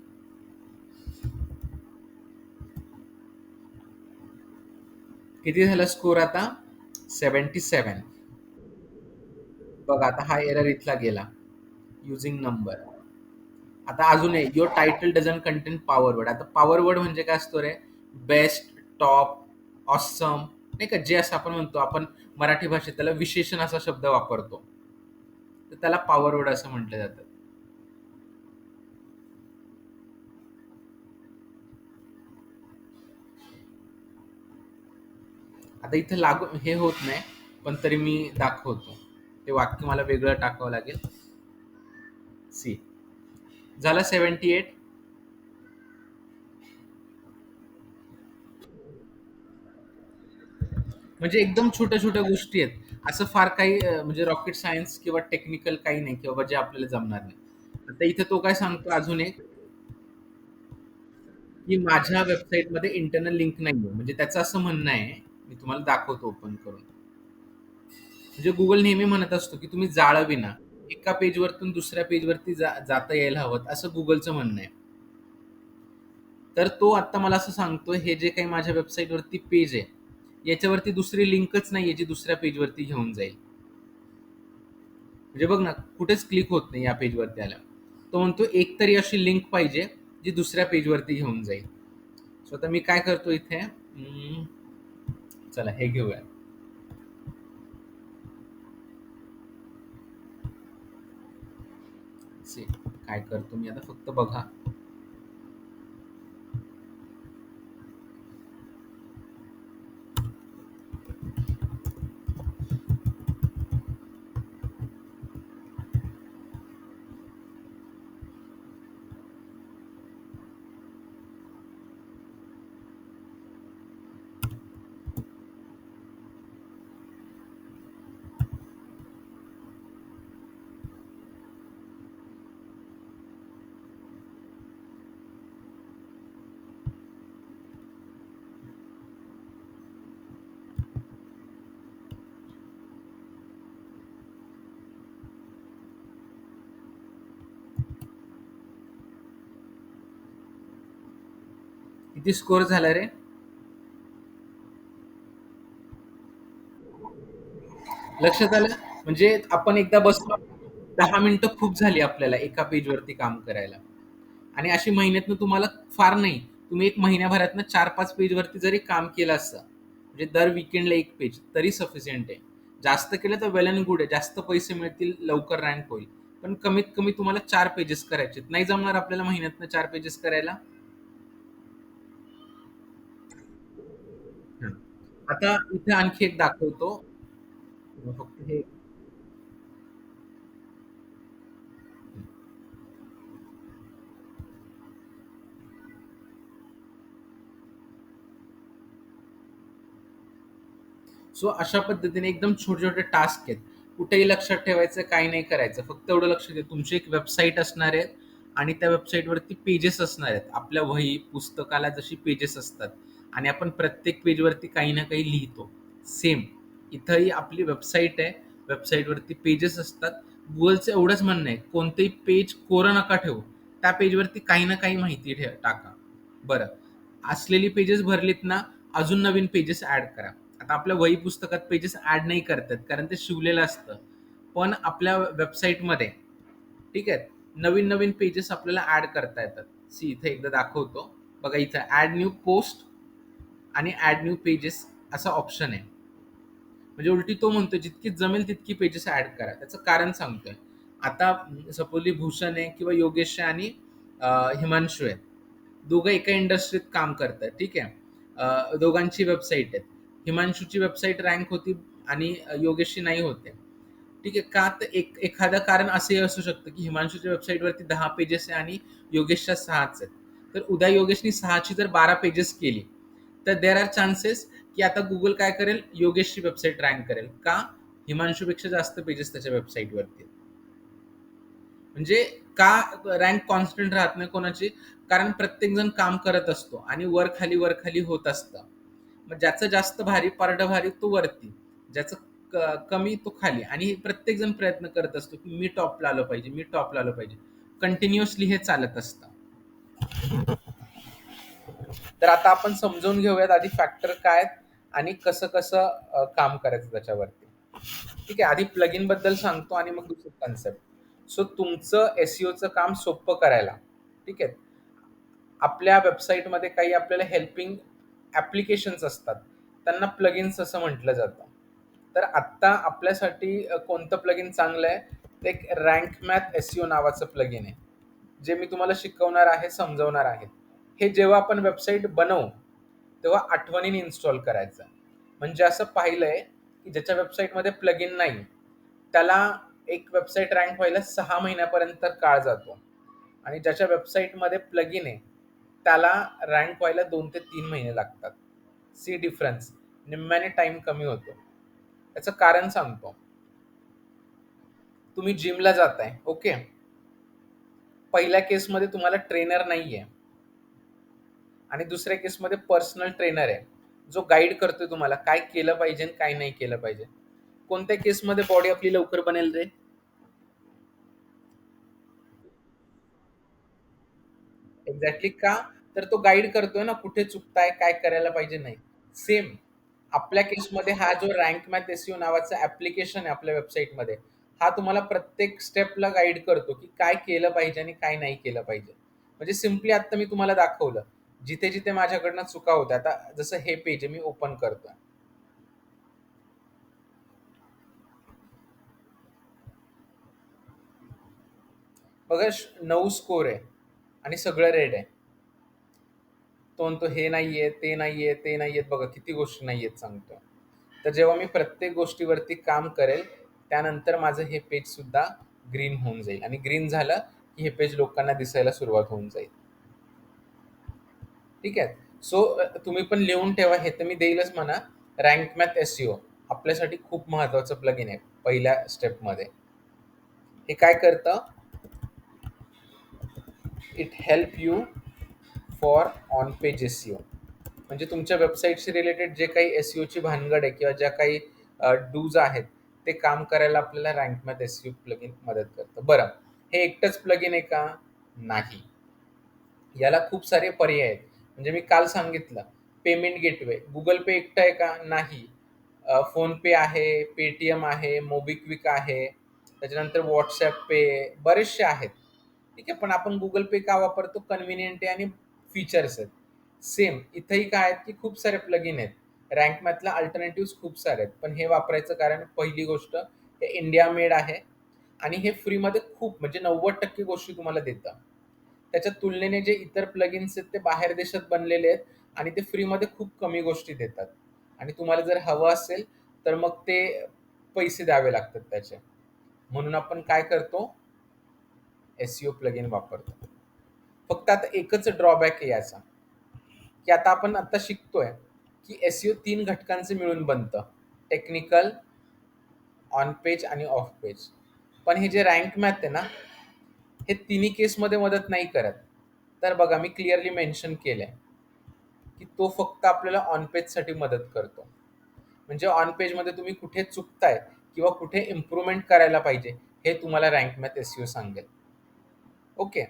S1: किती झाला स्कोर आता? 77. बघा आता हा एरर इथला गेला. Using number. आता अजून एक, your title doesn't content power word. आता पॉवर वर्ड म्हणजे काय असतो रे? बेस्ट, टॉप, ऑसम, नाही का? जे असं आपण म्हणतो, आपण मराठी भाषेत त्याला विशेषण असा शब्द वापरतो. तर त्याला पॉवर वर्ड असं म्हटलं जातं. आता इथे लागू हे होत नाही, पण तरी मी दाखवतो. ते वाक्य मला वेगळं टाकावं लागेल. सी झालं 78. म्हणजे एकदम छोट्या छोट्या गोष्टी आहेत. असं फार काही म्हणजे रॉकेट सायन्स किंवा टेक्निकल काही नाही, की बाबा जे आपल्याला जमणार नाही. आता इथे तो काय सांगतो अजून एक, की माझ्या वेबसाईटमध्ये इंटरनल लिंक नाहीये. म्हणजे त्याचं असं म्हणणं आहे, मी तुम्हाला दाखवतो ओपन करून. म्हणजे गुगल नेहमी म्हणत असतो, की तुम्ही जाळविना एका पेजवरतून दुसऱ्या पेजवरती जाता यायला हवं, असं गुगलचं म्हणणं आहे. तर तो आता मला असं सांगतोय, हे जे काही माझ्या वेबसाईटवरती पेज आहे, याच्यावरती दुसरी लिंकच नाहीये जी दुसऱ्या पेजवरती घेऊन जाईल. म्हणजे बघ ना, कुठेच क्लिक होत नाही या पेजवरती आल्या. तो म्हणतो एक तरी अशी लिंक पाहिजे जी दुसऱ्या पेजवरती घेऊन जाईल. सो आता मी काय करतो इथे, चला हे घेऊया. See, काय करतो मी आता फक्त बघा. किती स्कोर झाला रे? लक्षात आलं? म्हणजे आपण एकदा बसलो, 10 मिनिटं खूप झाली आपल्याला एका पेजवरती काम करायला. आणि अशी महिन्यातनं तुम्हाला फार नाही, तुम्ही एक महिन्याभरातनं 4-5 पेजवरती जरी काम केलं असतं, म्हणजे दर वीकेंडला एक पेज तरी सफिशियंट आहे. जास्त केलं तर वेल अँड गुड आहे. जास्त पैसे मिळतील, लवकर रँक होईल. पण कमीत कमी तुम्हाला 4 पेजेस करायचे. नाही जमणार आपल्याला महिन्यातनं 4 पेजेस करायला? हं. आता इथे आणखी एक दाखवतो. फक्त हे, सो अशा पद्धतीने एकदम छोटे-छोटे टास्क आहेत. कुठेही लक्षात ठेवायचं, काही नाही करायचं. फक्त एवढं लक्ष द्या, तुमची एक वेबसाईट असणार आहे आणि त्या वेबसाईटवरती पेजेस असणार आहेत. आपल्या वही, पुस्तकाला जशी पेजेस असतात आणि आपण प्रत्येक पेजवरती काही ना काही लिहितो. सेम इथंही आपली वेबसाईट आहे. वेबसाईटवरती पेजेस असतात. Googleचं एवढंच म्हणणं आहे, कोणतेही पेज कोरं नका ठेवू. त्या पेजवरती काही ना काही माहिती टाका. बरं, असलेली पेजेस भरलीत ना, अजून नवीन पेजेस ॲड करा. आता आपल्या वही पुस्तकात पेजेस ॲड नाही करतात कारण ते शिवलेलं असतं. पण आपल्या वेबसाईटमध्ये ठीक आहे, नवीन नवीन पेजेस आपल्याला ऍड करता येतात. सी इथे एकदा दाखवतो. बघा इथं ऍड न्यू पोस्ट आणि ऍड न्यू पेजेस असा ऑप्शन आहे. म्हणजे उलटी तो म्हणतोय जितकी जमेल तितकी पेजेस ऍड करा. त्याचं कारण सांगतोय. आता सपोजली भूषण आहे किंवा योगेश आहे आणि हिमांशू आहे. दोघं एका इंडस्ट्रीत काम करतात. ठीक आहे. दोघांची वेबसाईट आहे. हिमांशूची वेबसाईट रँक होती आणि योगेशची नाही होते. ठीक आहे. का तर एखादं कारण असंही असू शकतं की हिमांशूच्या वेबसाईटवरती 10 पेजेस आहे आणि योगेशच्या 6च आहेत. तर उद्या योगेशनी 6ची जर 12 पेजेस केली तर देर आर चान्सेस की आता गुगल काय करेल, योगेशची वेबसाईट रँक करेल. का? हिमांशूपेक्षा जास्त पेजेस त्याच्या वेबसाईटवरती. म्हणजे का रँक कॉन्स्टंट राहत नाही कोणाची? कारण प्रत्येक जण काम करत असतो आणि वर खाली होत असतं. मग ज्याचं जास्त भारी पारडं भारी तो वरती, ज्याचं कमी तो खाली, आणि प्रत्येक जण प्रयत्न करत असतो की मी टॉपला आलो पाहिजे, मी टॉपला आलो पाहिजे. कंटिन्युअसली हे चालत असतं. तर आता आपण समजून घेऊयात आधी फॅक्टर काय आहेत आणि कसं कसं काम करायचं त्याच्यावरती. ठीक आहे, आधी प्लगइन बद्दल सांगतो आणि मग दुसरी कन्सेप्ट. सो तुमचं एसईओचं काम सोपं करायला, ठीक आहे, आपल्या वेबसाईटमध्ये काही आपल्याला हेल्पिंग ॲप्लिकेशन्स असतात, त्यांना प्लगइन्स असं म्हटलं जातं. तर आत्ता आपल्यासाठी कोणतं प्लगइन चांगलं आहे, ते एक रँक मॅथ एसईओ नावाचं प्लगइन आहे, जे मी तुम्हाला शिकवणार आहे, समजवणार आहे. हे जेव्हा आपण वेबसाईट बनवू तेव्हा आठवणीने इन्स्टॉल करायचं. म्हणजे असं पाहिलंय की ज्याच्या वेबसाईटमध्ये प्लगइन नाही त्याला एक वेबसाईट रँक व्हायला 6 महिन्यापर्यंत काळ जातो, आणि ज्याच्या वेबसाईटमध्ये प्लगइन आहे त्याला रँक व्हायला 2 ते 3 महिने लागतात. सी डिफरन्स, निम्म्याने टाइम कमी होतो. त्याचं कारण सांगतो. तुम्ही जिमला जाताय, ओके, पहिल्या केसमध्ये तुम्हाला ट्रेनर नाहीये आणि दुसऱ्या केसमध्ये पर्सनल ट्रेनर आहे, जो गाईड करतोय तुम्हाला काय केलं पाहिजे आणि काय नाही केलं पाहिजे. कोणत्या केसमध्ये बॉडी आपली लवकर बनेल रे? एक्झॅक्टली. का? तर तो गाईड करतोय ना, कुठे चुकताय, काय करायला पाहिजे नाही. सेम आपल्या केसमध्ये हा जो रँक मॅथ एसईओ नावाचा ऍप्लिकेशन आहे आपल्या वेबसाईटमध्ये, हा तुम्हाला प्रत्येक स्टेपला गाईड करतो की काय केलं पाहिजे आणि काय नाही केलं पाहिजे. म्हणजे सिम्पली आता मी तुम्हाला दाखवलं, जिथे जिथे माझ्याकडनं चुका होत्या. आता जसं हे पेज मी ओपन करतोय, बघा 9 स्कोर आहे आणि सगळं रेड आहे. तो म्हणतो हे नाहीये, ते नाहीये, ते नाहीयेत. बघा किती गोष्टी नाहीयेत सांगतो. तर जेव्हा मी प्रत्येक गोष्टीवरती काम करेल, त्यानंतर माझं हे पेज सुद्धा ग्रीन होऊन जाईल, आणि ग्रीन झालं की हे पेज लोकांना दिसायला सुरुवात होऊन जाईल. ठीक आहे. सो तुम्ही पण लिहून ठेवा, हे तर मी देईलच म्हणा. रँक मॅथ एसईओ आपल्यासाठी खूप महत्वाचं प्लगइन आहे. पहिल्या स्टेपमध्ये हे काय करतं, it help you for on page SEO. म्हणजे तुमच्या वेबसाईटशी रिलेटेड जे काही एसईओची भानगड आहे किंवा ज्या काही डूज आहेत ते काम करायला आपल्याला रँक मॅथ एसईओ प्लगइन मदत करतं. बरं, हे एकटंच प्लगइन आहे का? नाही, याला खूप सारे पर्याय आहेत. म्हणजे मी काल सांगितलं, पेमेंट गेटवे, गुगल पे एकटं आहे का? नाही. फोन पे आहे, पेटीएम आहे, मोबिक्विक आहे, त्याच्यानंतर व्हॉट्सॲप पे, बरेचसे आहेत. ठीक आहे, पण आपण गुगल पे का वापरतो? कन्व्हिनियंट आहे आणि फीचर्स आहेत. सेम इथंही काय आहेत की खूप सारे प्लगइन आहेत. रँक मॅथला अल्टरनेटिव्ह खूप सारे आहेत, पण हे वापरायचं कारण पहिली गोष्ट, हे इंडिया मेड आहे आणि हे फ्रीमध्ये खूप म्हणजे 90% गोष्टी तुम्हाला देतं. त्याच्या तुलनेने जे इतर प्लगइन्स आहेत ते बाहेर देशात बनलेले आहेत आणि ते फ्रीमध्ये खूप कमी गोष्टी देतात, आणि तुम्हाला जर हवं असेल तर मग ते पैसे द्यावे लागतात त्याचे. म्हणून आपण काय करतो, एसईओ प्लगइन वापरतो. फक्त आता एकच ड्रॉबॅक आहे याचा, की आता आपण आता शिकतोय की एसईओ 3 घटकांचे मिळून बनतं: टेक्निकल, ऑन पेज आणि ऑफ पेज. पण हे जे रँक मॅथ आहे ना, हे तिन्ही केसमध्ये मदत नाही करत. तर बघा मी क्लिअरली मेन्शन केलंय की तो फक्त आपल्याला ऑन पेजसाठी मदत करतो. म्हणजे ऑन पेजमध्ये तुम्ही कुठे चुकताय किंवा कुठे इम्प्रूव्हमेंट करायला पाहिजे हे तुम्हाला रँक मॅथ एसईओ सांगेल. ओके.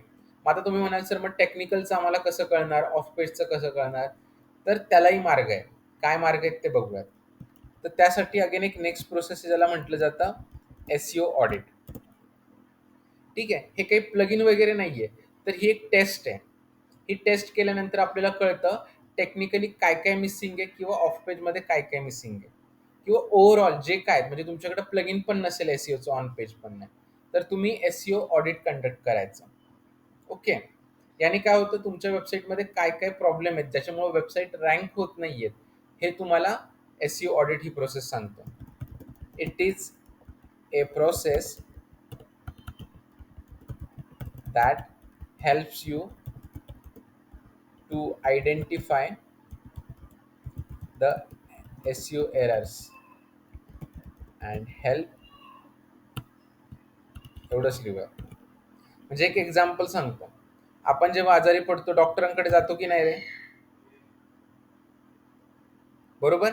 S1: मग आता तुम्ही म्हणाल सर मग टेक्निकलचं आम्हाला कसं कळणार, ऑफ पेजचं कसं कळणार? तर त्यालाही मार्ग आहे. काय मार्ग आहेत ते बघूयात. तर त्यासाठी अगेन एक नेक्स्ट प्रोसेस ज्याला म्हटलं जातं एसईओ ऑडिट. ठीक आहे. हे काही प्लगइन वगैरे नाहीये. तर ही एक टेस्ट आहे. ही टेस्ट केल्यानंतर आपल्याला कळतं टेक्निकली काय काय मिसिंग आहे किंवा ऑफ पेजमध्ये काय काय मिसिंग आहे किंवा ओव्हरऑल जे काय म्हणजे तुमच्याकडे प्लगइन पण नसेल एसईओचं, ऑन पेज पण नाही, तर तुम्ही एसईओ ऑडिट कंडक्ट करायचं. ओके. याने काय होतं तुमच्या वेबसाईटमध्ये काय काय प्रॉब्लेम आहेत ज्याच्यामुळे वेबसाईट रँक होत नाहीयेत हे तुम्हाला एसईओ ऑडिट ही प्रोसेस सांगतो. It is a process that helps you to identify the SEO errors and help. एवढंच लिहूया. म्हणजे एक एक्झाम्पल सांगतो. आपण जेव्हा आजारी पडतो डॉक्टरांकडे जातो की नाही रे? बरोबर.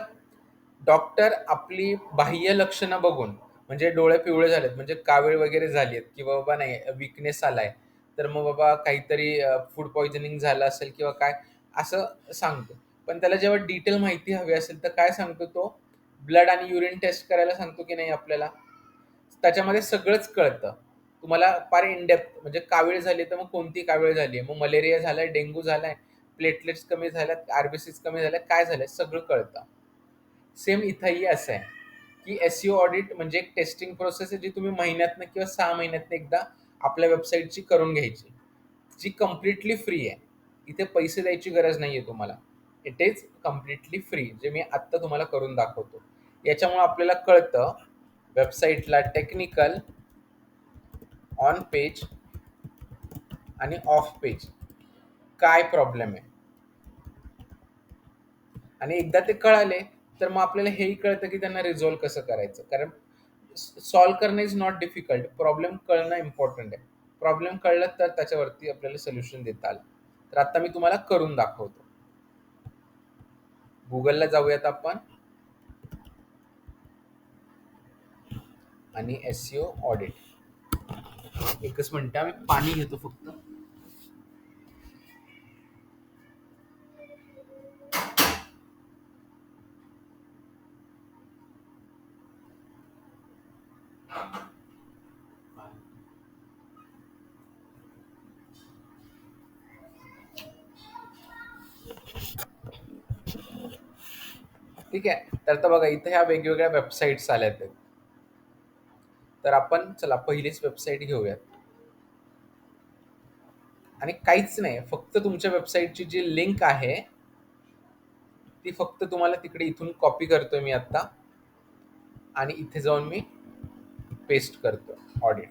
S1: डॉक्टर आपली बाह्य लक्षणं बघून म्हणजे डोळे पिवळे झालेत म्हणजे कावीळ वगैरे झाली आहेत किंवा बाबा नाही विकनेस आलाय तर मग बाबा काहीतरी फूड पॉइझनिंग झालं असेल किंवा काय असं सांगतो. पण त्याला जेव्हा डिटेल माहिती हवी असेल तर काय सांगतो तो? ब्लड आणि युरिन टेस्ट करायला सांगतो की नाही आपल्याला? त्याच्यामध्ये सगळंच कळतं. तुम्हाला फार इन डेप्थ म्हणजे कावीळ झाली तर मग कोणती कावीळ झाली आहे, मग मलेरिया झालाय, डेंग्यू झालाय, प्लेटलेट्स कमी झाल्यात, आरबीसीज कमी झाल्या, काय झालंय सगळं कळतं. सेम इथंही असं आहे की एसईओ ऑडिट म्हणजे एक टेस्टिंग प्रोसेस आहे जी तुम्ही महिन्यातनं किंवा 6 महिन्यातनं एकदा आपल्या वेबसाईटची करून घ्यायची, जी कम्प्लिटली फ्री आहे. इथे पैसे द्यायची गरज नाहीये तुम्हाला. इट इज कम्प्लिटली फ्री, जे मी आत्ता तुम्हाला करून दाखवतो. याच्यामुळे आपल्याला कळतं वेबसाईटला टेक्निकल, ऑन पेज आणि ऑफ पेज काय प्रॉब्लेम आहे. आणि एकदा ते कळाले तर मग आपल्याला हेही कळतं की त्यांना रिझॉल्व्ह कसं करायचं. कारण सॉल्व्ह करणं इज नॉट डिफिकल्ट, प्रॉब्लेम कळणं इम्पॉर्टंट आहे. प्रॉब्लेम कळलं तर त्याच्यावरती आपल्याला सोल्युशन देता आलं. तर आता मी तुम्हाला करून दाखवतो. गुगलला जाऊयात आपण आणि एसईओ ऑडिट. एकच मिनिट मी पाणी घेतो फक्त. ठीक आहे. तर आता बघा इथे ह्या वेगवेगळ्या वेबसाईट्स आल्यात आहेत. तर आपण चला पहिलीच वेबसाईट घेऊयात आणि काहीच नाही, फक्त तुमच्या वेबसाईटची जी लिंक आहे ती फक्त तुम्हाला तिकडे इथून कॉपी करतोय मी आता आणि इथे जाऊन मी पेस्ट करतो ऑडिट.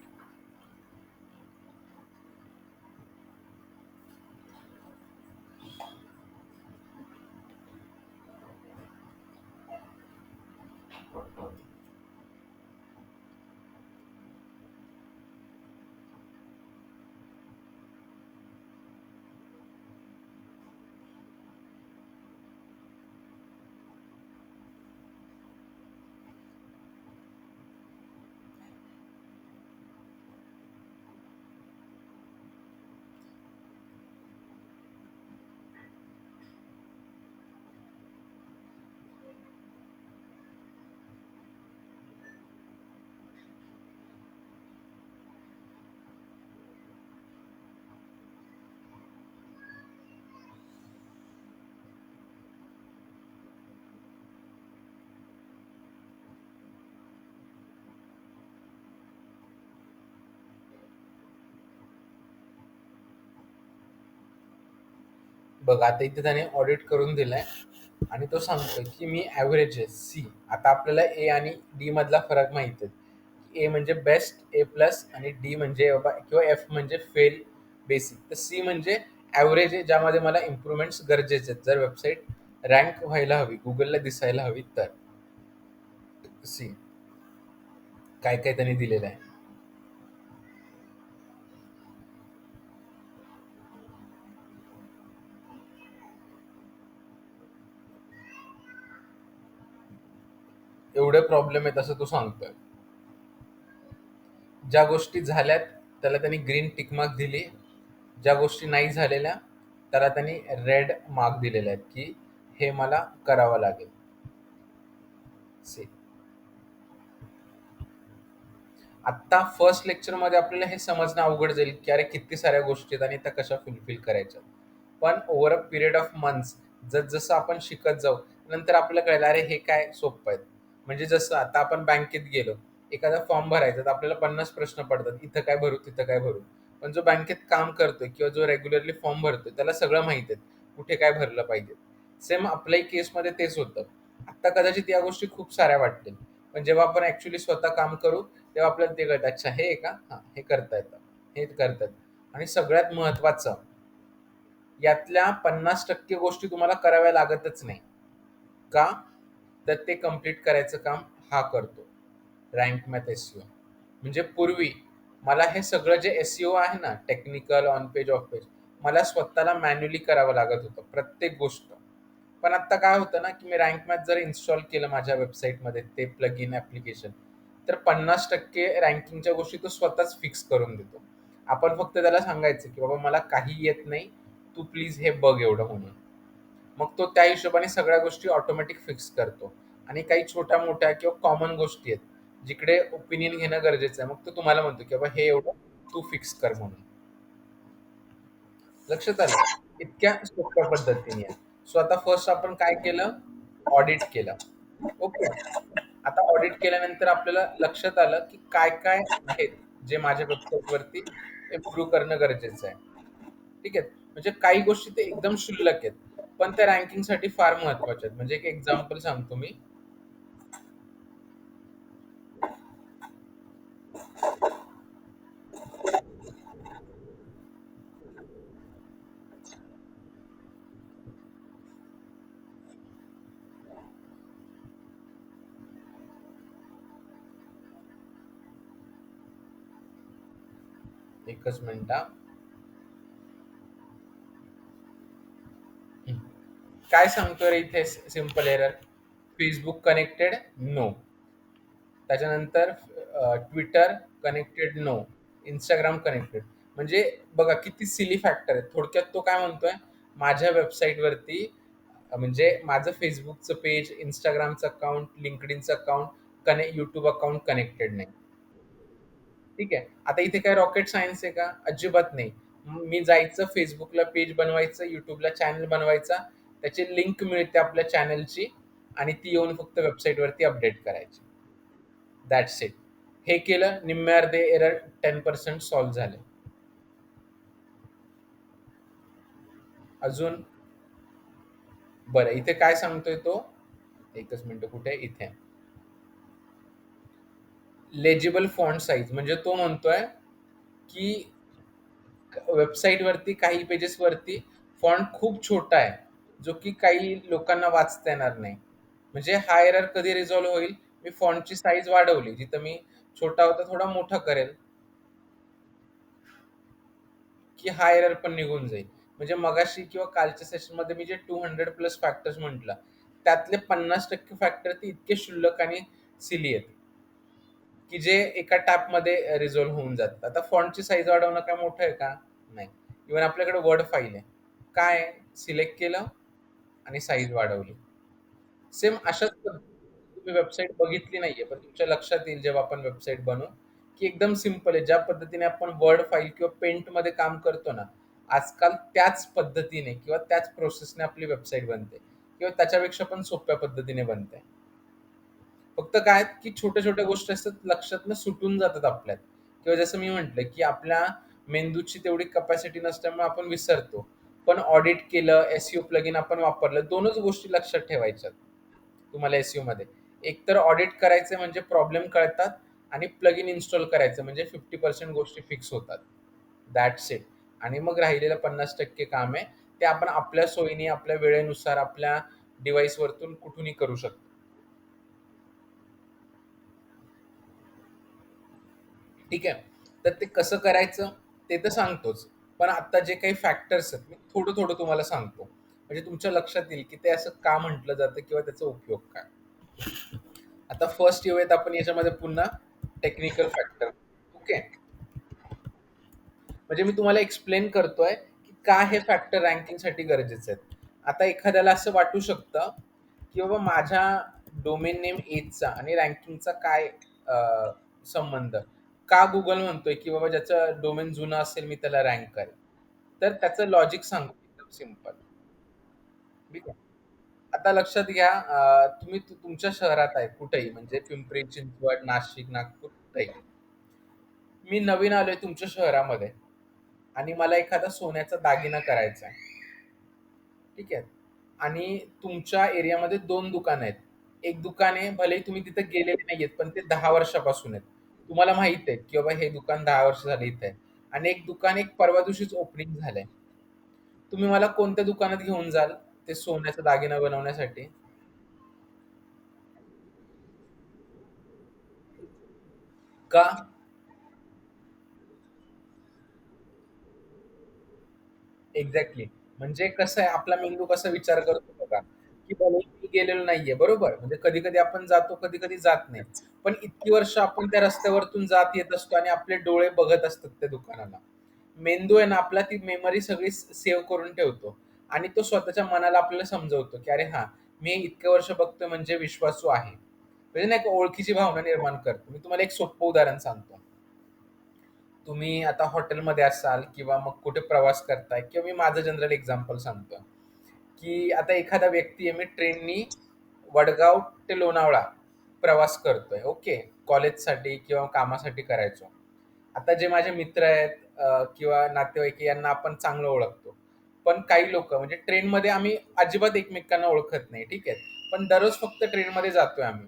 S1: बघा आता इथे त्याने ऑडिट करून दिलाय आणि तो सांगतोय की मी ॲव्हरेज आहे सी. आता आपल्याला ए आणि डी मधला फरक माहिती आहे. ए म्हणजे बेस्ट, ए प्लस, आणि डी म्हणजे किंवा एफ म्हणजे फेल बेसिक. तर सी म्हणजे ॲव्हरेज आहे ज्यामध्ये मला इम्प्रूव्हमेंट्स गरजेचे आहेत जर वेबसाईट रँक व्हायला हवी, गुगलला दिसायला हवी तर. सी काय काय त्यांनी दिलेलं आहे. एवढे प्रॉब्लेम आहेत असं तो सांगतोय. ज्या गोष्टी झाल्यात त्याला त्यांनी ग्रीन टिक मार्क दिली, ज्या गोष्टी नाही झालेल्या त्याला त्यांनी रेड मार्क दिलेले आहेत की हे मला करावं लागेल. See, आत्ता फर्स्ट लेक्चरमध्ये आपल्याला हे समजणं अवघड जाईल की अरे किती साऱ्या गोष्टी आहेत आणि त्या कशा फुलफिल करायच्या. पण over a period of months जसं आपण शिकत जाऊ नंतर आपल्याला कळलं अरे हे काय सोपं आहेत. म्हणजे जसं आता आपण बँकेत गेलो, एखादा फॉर्म भरायचा तर आपल्याला 50 प्रश्न पडतात, इथं काय भरू तिथं काय भरू. पण जो बँकेत काम करतोय किंवा जो रेग्युलरली फॉर्म भरतोय त्याला सगळं माहिती आहे, कुठे काय भरलं पाहिजे. सेम आपल्याही केसमध्ये तेच होतं. आता कदाचित या गोष्टी खूप साऱ्या वाटतील, पण जेव्हा आपण ऍक्च्युली स्वतः काम करू तेव्हा आपल्याला ते कळतं, अच्छा हे आहे का, हा हे करता येतं, हे करतात. आणि सगळ्यात महत्वाचं, यातल्या 50% गोष्टी तुम्हाला कराव्या लागतच नाही. का? तर ते कम्प्लीट करायचं काम हा करतो, रँक मॅथ एसईओ. म्हणजे पूर्वी मला हे सगळं जे एसईओ आहे ना, technical, on page, of page, मला स्वतःला मॅन्युअली करावं लागत होतं प्रत्येक गोष्ट. पण आता काय होतं ना, की मी रँक मॅथ जर इन्स्टॉल केलं माझ्या वेबसाईटमध्ये ते प्लग इन ॲप्लिकेशन, तर 50% रँकिंगच्या गोष्टी तो स्वतःच फिक्स करून देतो. आपण फक्त त्याला सांगायचं की बाबा मला काही येत नाही, तू प्लीज हे बघ एवढं म्हणून. मग तो त्या हिशोबाने सगळ्या गोष्टी ऑटोमॅटिक फिक्स करतो. आणि काही छोट्या मोठ्या किंवा कॉमन गोष्टी आहेत जिकडे ओपिनियन घेणं गरजेचं आहे, मग तो तुम्हाला म्हणतो की बाबा हे एवढं तू फिक्स कर म्हणून. लक्षात आलं? इतक्या सोप्या पद्धतीने आहे. सो आता फर्स्ट आपण काय केलं? ऑडिट केलं. ओके. आता ऑडिट केल्यानंतर आपल्याला लक्षात आलं की काय काय आहेत जे माझ्या वेबसाईटवरती इम्प्रूव्ह करणं गरजेचं आहे. ठीक आहे. म्हणजे काही गोष्टी ते एकदम क्षुल्लक आहेत, पण त्या रँकिंगसाठी फार महत्वाच्या आहेत. म्हणजे एक एक्झाम्पल सांगतो मी. एकच मिनिट हा. काय सांगतो रे इथे? Simple error. Facebook connected, no. त्याच्यानंतर Twitter connected, no. Instagram connected. म्हणजे बघा किती सिली फॅक्टर आहे. थोडक्यात तो काय म्हणतोय, माझ्या वेबसाईटवरती म्हणजे माझं फेसबुकचं पेज, इंस्टाग्रामचं अकाउंट, लिंकडइनचं अकाउंट, युट्यूब अकाउंट कनेक्टेड नाही. ठीक आहे. आता इथे काय रॉकेट सायन्स आहे का? अजिबात नाही. मी जायचं फेसबुकला पेज बनवायचं, युट्यूबला चॅनल बनवायचा, त्याची लिंक मिळते आपल्या चॅनलची आणि ती येऊन फक्त वेबसाईटवरती अपडेट करायची. That's it. हे केलं, निम्मे अर्धे एरर 10% सॉल्व्ह झाले. अजून बरं, इथे काय सांगतोय तो? एकच मिनिट, कुठे? इथे लेजिबल फॉन्ट साईज. म्हणजे तो म्हणतोय की वेबसाईट वरती काही पेजेस वरती फॉन्ट खूप छोटा आहे, जो की काही लोकांना वाचता येणार नाही. म्हणजे हा एरर कधी रिझॉल्व्ह होईल? मी फॉन्टची साईज वाढवली, जिथं मी छोटा होता थोडा मोठा करेल, की हा एरर पण निघून जाईल. म्हणजे मगाशी किंवा कालच्या सेशनमध्ये मी जे 200 प्लस फॅक्टर्स म्हटलं, त्यातले 50% फॅक्टर ते इतके क्षुल्लक आणि सिली आहेत की जे एका टॅपमध्ये रिझॉल्व्ह होऊन जातात. आता फॉन्टची साईज वाढवणं काय मोठं आहे का? नाही. इव्हन आपल्याकडे वर्ड फाईल आहे. काय सिलेक्ट केलं आणि साईज वाढवली. सेम अशाच पद्धतीने तुम्ही वेबसाईट बघितली नाहीये, पण तुमच्या लक्षात येईल जेव्हा आपण वेबसाईट बनवू, की एकदम सिंपल आहे. ज्या पद्धतीने आपण वर्ड फाईल किंवा पेंटमध्ये काम करतो ना, आजकाल त्याच पद्धतीने किंवा त्याच प्रोसेसने आपली वेबसाईट बनते किंवा त्याच्यापेक्षा पण सोप्या पद्धतीने बनते. फक्त काय की छोट्या-छोट्या गोष्टी असतात लक्षातनं सुटून जातात आपल्यात किंवा जसं मी म्हटलं, की आपल्या मेंदूची तेवढी कपॅसिटी नसल्यामुळे आपण विसरतो. पण ऑडिट केलं, एसईओ प्लगइन आपण वापरलं, 2च गोष्टी लक्षात ठेवायच्यात तुम्हाला एसईओमध्ये. एकतर ऑडिट करायचे म्हणजे प्रॉब्लेम कळतात आणि प्लगइन इन्स्टॉल करायचं म्हणजे 50% गोष्टी फिक्स होतात. That's it. आणि मग राहिलेलं 50% काम आहे, ते आपण आपल्या सोयीने, आपल्या वेळेनुसार, आपल्या डिव्हाइसवरतून कुठूनही करू शकतो. ठीक आहे. तर ते कसं करायचं ते तर सांगतोच. पण आता जे काही फॅक्टर्स आहेत, मी थोडं-थोडं तुम्हाला सांगतो. म्हणजे तुमच्या लक्षात येईल, की ते असं का म्हटलं जातं किंवा त्याचा उपयोग काय? आता फर्स्ट येऊयात आपण याच्यामध्ये पुन्हा टेक्निकल फॅक्टर. ओके. म्हणजे मी तुम्हाला एक्सप्लेन करतोय की का हे फॅक्टर रँकिंगसाठी गरजेचे आहेत. आता एखाद्याला असं वाटू शकतं की बाबा माझ्या डोमेन नेम एजचा आणि रँकिंगचा काय संबंध. का गुगल म्हणतोय की बाबा ज्याचं डोमेन जुनं असेल मी त्याला रँक करेल. तर त्याचं लॉजिक सांगतो एकदम सिंपल. ठीक आहे. आता लक्षात घ्या, तुम्ही तुमच्या शहरात आहे कुठेही, म्हणजे पिंपरी चिंचवड, नाशिक, नागपूर कुठेही. मी नवीन आलोय तुमच्या शहरामध्ये आणि मला एखादा सोन्याचा दागिना करायचा आहे. ठीक आहे. आणि तुमच्या एरियामध्ये 2 दुकानं आहेत. एक दुकान आहे, भलेही तुम्ही तिथे गेलेले नाहीयेत, पण ते 10 वर्षापासून आहेत. तुम्हाला माहित आहे, की बाबा हे दुकान 10 वर्ष झाली इथे आहे. आणि एक दुकान एक परवा दिवशीच ओपनिंग झालंय. तुम्ही मला कोणत्या दुकानात घेऊन जाल, ते सोन्याचा दागिना बनवण्यासाठी? का? एक्झॅक्टली. म्हणजे कसं आहे, आपला मेंदू कसा विचार करतो बघा, की भले मी गेलेलो नाहीये, बरोबर? म्हणजे कधी-कधी आपण जातो, कधी-कधी जात नाही. पण इतकी वर्ष आपण त्या रस्त्यावरतून जात येत असतो आणि आपले डोळे बघत असतात त्या दुकानाला. मेंदू आहे ना आपला ती मेमरी सगळी सेव्ह करून ठेवतो आणि तो स्वतःच्या मनाला आपल्याला समजवतो, की "अरे हां, मी हे इतके वर्ष बघतोय म्हणजे विश्वासू आहे." म्हणजे नाही का ओळखीची भावना निर्माण करतो. मी तुम्हाला एक सोपं उदाहरण सांगतो. तुम्ही आता हॉटेलमध्ये असाल किंवा मग कुठे प्रवास करताय किंवा मी माझं जनरल एक्झाम्पल सांगतो, की आता एखादा व्यक्ती आहे, मी ट्रेननी वडगाव ते लोणावळा प्रवास करतोय. ओके. कॉलेजसाठी किंवा कामासाठी करायचो. आता जे माझे मित्र आहेत किंवा नातेवाईक आहे, यांना आपण चांगलं ओळखतो. पण काही लोकं म्हणजे ट्रेनमध्ये आम्ही अजिबात एकमेकांना ओळखत नाही. ठीक आहे. पण दररोज फक्त ट्रेनमध्ये जातोय आम्ही.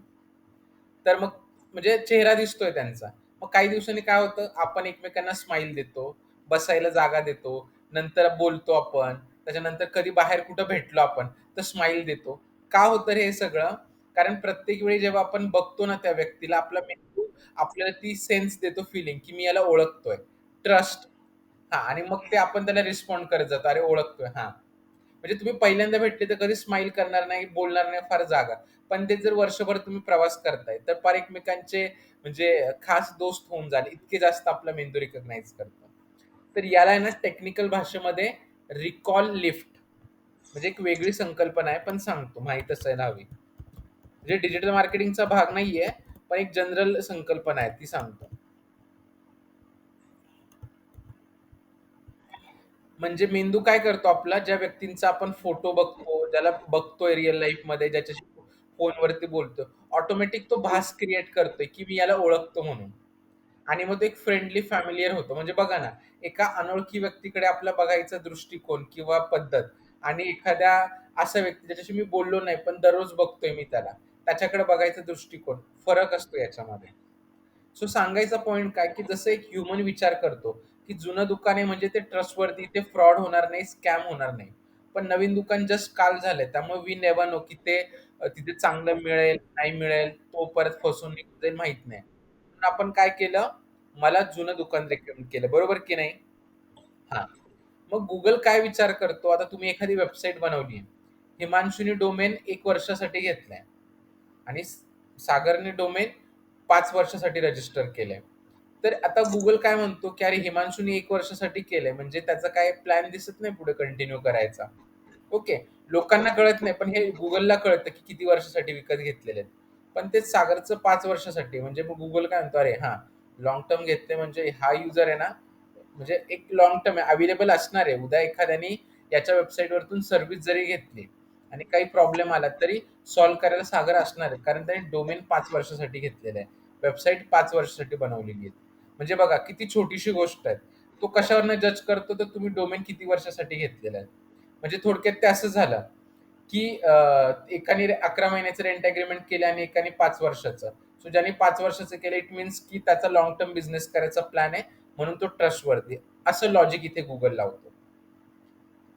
S1: तर मग म्हणजे चेहरा दिसतोय त्यांचा. मग काही दिवसांनी काय होतं, आपण एकमेकांना स्माईल देतो, बसायला जागा देतो, नंतर बोलतो आपण. त्याच्यानंतर कधी बाहेर कुठं भेटलो आपण, तर स्माईल देतो. का होतं रे हे सगळं? कारण प्रत्येक वेळी जेव्हा आपण बघतो ना त्या व्यक्तीला, आपला मेंदू आपल्याला ती सेन्स देतो फीलिंग, की मी याला ओळखतोय. ट्रस्ट. हां, आणि मग ते आपण त्याला रिस्पॉन्ड करत जातो. अरे ओळखतोय. हां. म्हणजे तुम्ही पहिल्यांदा भेटले तर कधी स्माईल करणार नाही, बोलणार नाही, फार जागा. पण ते जर वर्षभर तुम्ही प्रवास करताय, तर फार एकमेकांचे म्हणजे खास दोस्त होऊन जाल, इतके जास्त आपला मेंदू रिकॉग्नाइज करतो. तर याला आहे ना टेक्निकल भाषेमध्ये रिकॉल लिफ्ट म्हणजे एक वेगळी संकल्पना आहे, पण सांगतो माहीत असायला हवी. म्हणजे डिजिटल मार्केटिंगचा भाग नाहीये, पण एक जनरल संकल्पना आहे ती सांगतो. म्हणजे मेंदू काय करतो आपला, ज्या व्यक्तींचा आपण फोटो बघतो, ज्याला बघतोय रिअल लाईफमध्ये, ज्याच्याशी फोनवरती बोलतो, ऑटोमॅटिक तो भास क्रिएट करतोय, की मी याला ओळखतो म्हणून. आणि मग तो एक फ्रेंडली फॅमिलियर होतो. म्हणजे बघा ना, एका अनोळखी व्यक्तीकडे आपला बघायचा दृष्टिकोन किंवा पद्धत आणि एखाद्या असा व्यक्ती ज्याच्याशी मी बोललो नाही, पण दररोज बघतोय मी त्याला, त्याच्याकडे बघायचा दृष्टिकोन, फरक असतो याच्यामध्ये. सो सांगायचा पॉइंट काय, की जसं एक ह्युमन विचार करतो, की जुनं दुकान आहे म्हणजे ते ट्रस्टवर्दी, ते फ्रॉड होणार नाही, स्कॅम होणार नाही. पण नवीन दुकान जस्ट काल झालंय, त्यामुळे वी नेव्हर नो, की ते तिथे चांगलं मिळेल, नाही मिळेल, तो परत फसवून निघून जाईल माहीत नाही. म्हणून आपण काय केलं, मला जुनं दुकान रेकमेंड केलं, बरोबर की नाही? हां. मग Google काय विचार करतो, आता तुम्ही एखादी वेबसाईट बनवली आहे. हिमांशूने डोमेन 1 वर्षासाठी घेतलाय आणि सागरने डोमेन 5 वर्षासाठी रजिस्टर केलंय. तर आता Google काय म्हणतो, की "अरे हिमांशूने 1 वर्षासाठी केलंय, म्हणजे त्याचा काही प्लॅन दिसत नाही पुढे कंटिन्यू करायचा." ओके. लोकांना कळत नाही, पण हे Googleला कळतं, की किती वर्षासाठी विकत घेतलेले आहेत. पण तेच सागरचं 5 वर्षासाठी म्हणजे मग Google काय म्हणतो, "अरे हां, लाँग टर्म घेतले म्हणजे हा युजर आहे ना, म्हणजे एक लाँग टर्म आहे, अवेलेबल असणार आहे. उद्या एखाद्याने याच्या वेबसाईटवरतून सर्व्हिस जरी घेतली आणि काही प्रॉब्लेम आला तरी सॉल्व्ह करायला सागर असणार आहे. कारण त्याने डोमेन 5 वर्षासाठी घेतलेलं आहे. वेबसाईट 5 वर्षासाठी बनवलेली आहे. म्हणजे बघा किती छोटीशी गोष्ट आहे. तो कशावरनं जज करतो, तर तुम्ही डोमेन किती वर्षासाठी घेतलेलं आहे. म्हणजे थोडक्यात ते असं झालं, की एकाने 11 महिन्याचं रेंट अग्रीमेंट केलं आणि एकाने 5 वर्षाचं. सो ज्याने 5 वर्षाचं केलं इट मीन्स की त्याचा लाँग टर्म बिझनेस करायचा प्लॅन आहे, म्हणून तो ट्रस्टवर्थी आहे. असं लॉजिक इथे Google लावतो.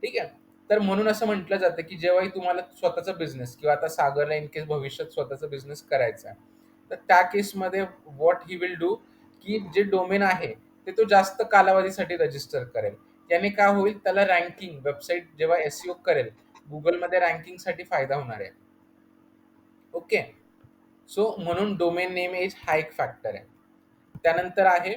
S1: ठीक आहे. तर म्हणून असं म्हटलं जातं, की जेव्हाही तुम्हाला स्वतःचा बिझनेस किंवा आता सागरला इन केस भविष्यात स्वतःचा बिझनेस करायचा आहे, तर त्या केसमध्ये व्हॉट ही विल डू, की जे डोमेन आहे, ते तो जास्त कालावधीसाठी रजिस्टर करेल. त्याने काय होईल, त्याला रँकिंग वेबसाईट जेव्हा करेल, Googleमध्ये रँकिंगसाठी फायदा होणार आहे. ओके. सो म्हणून डोमेन नेम एज हा एक फॅक्टर आहे. त्यानंतर आहे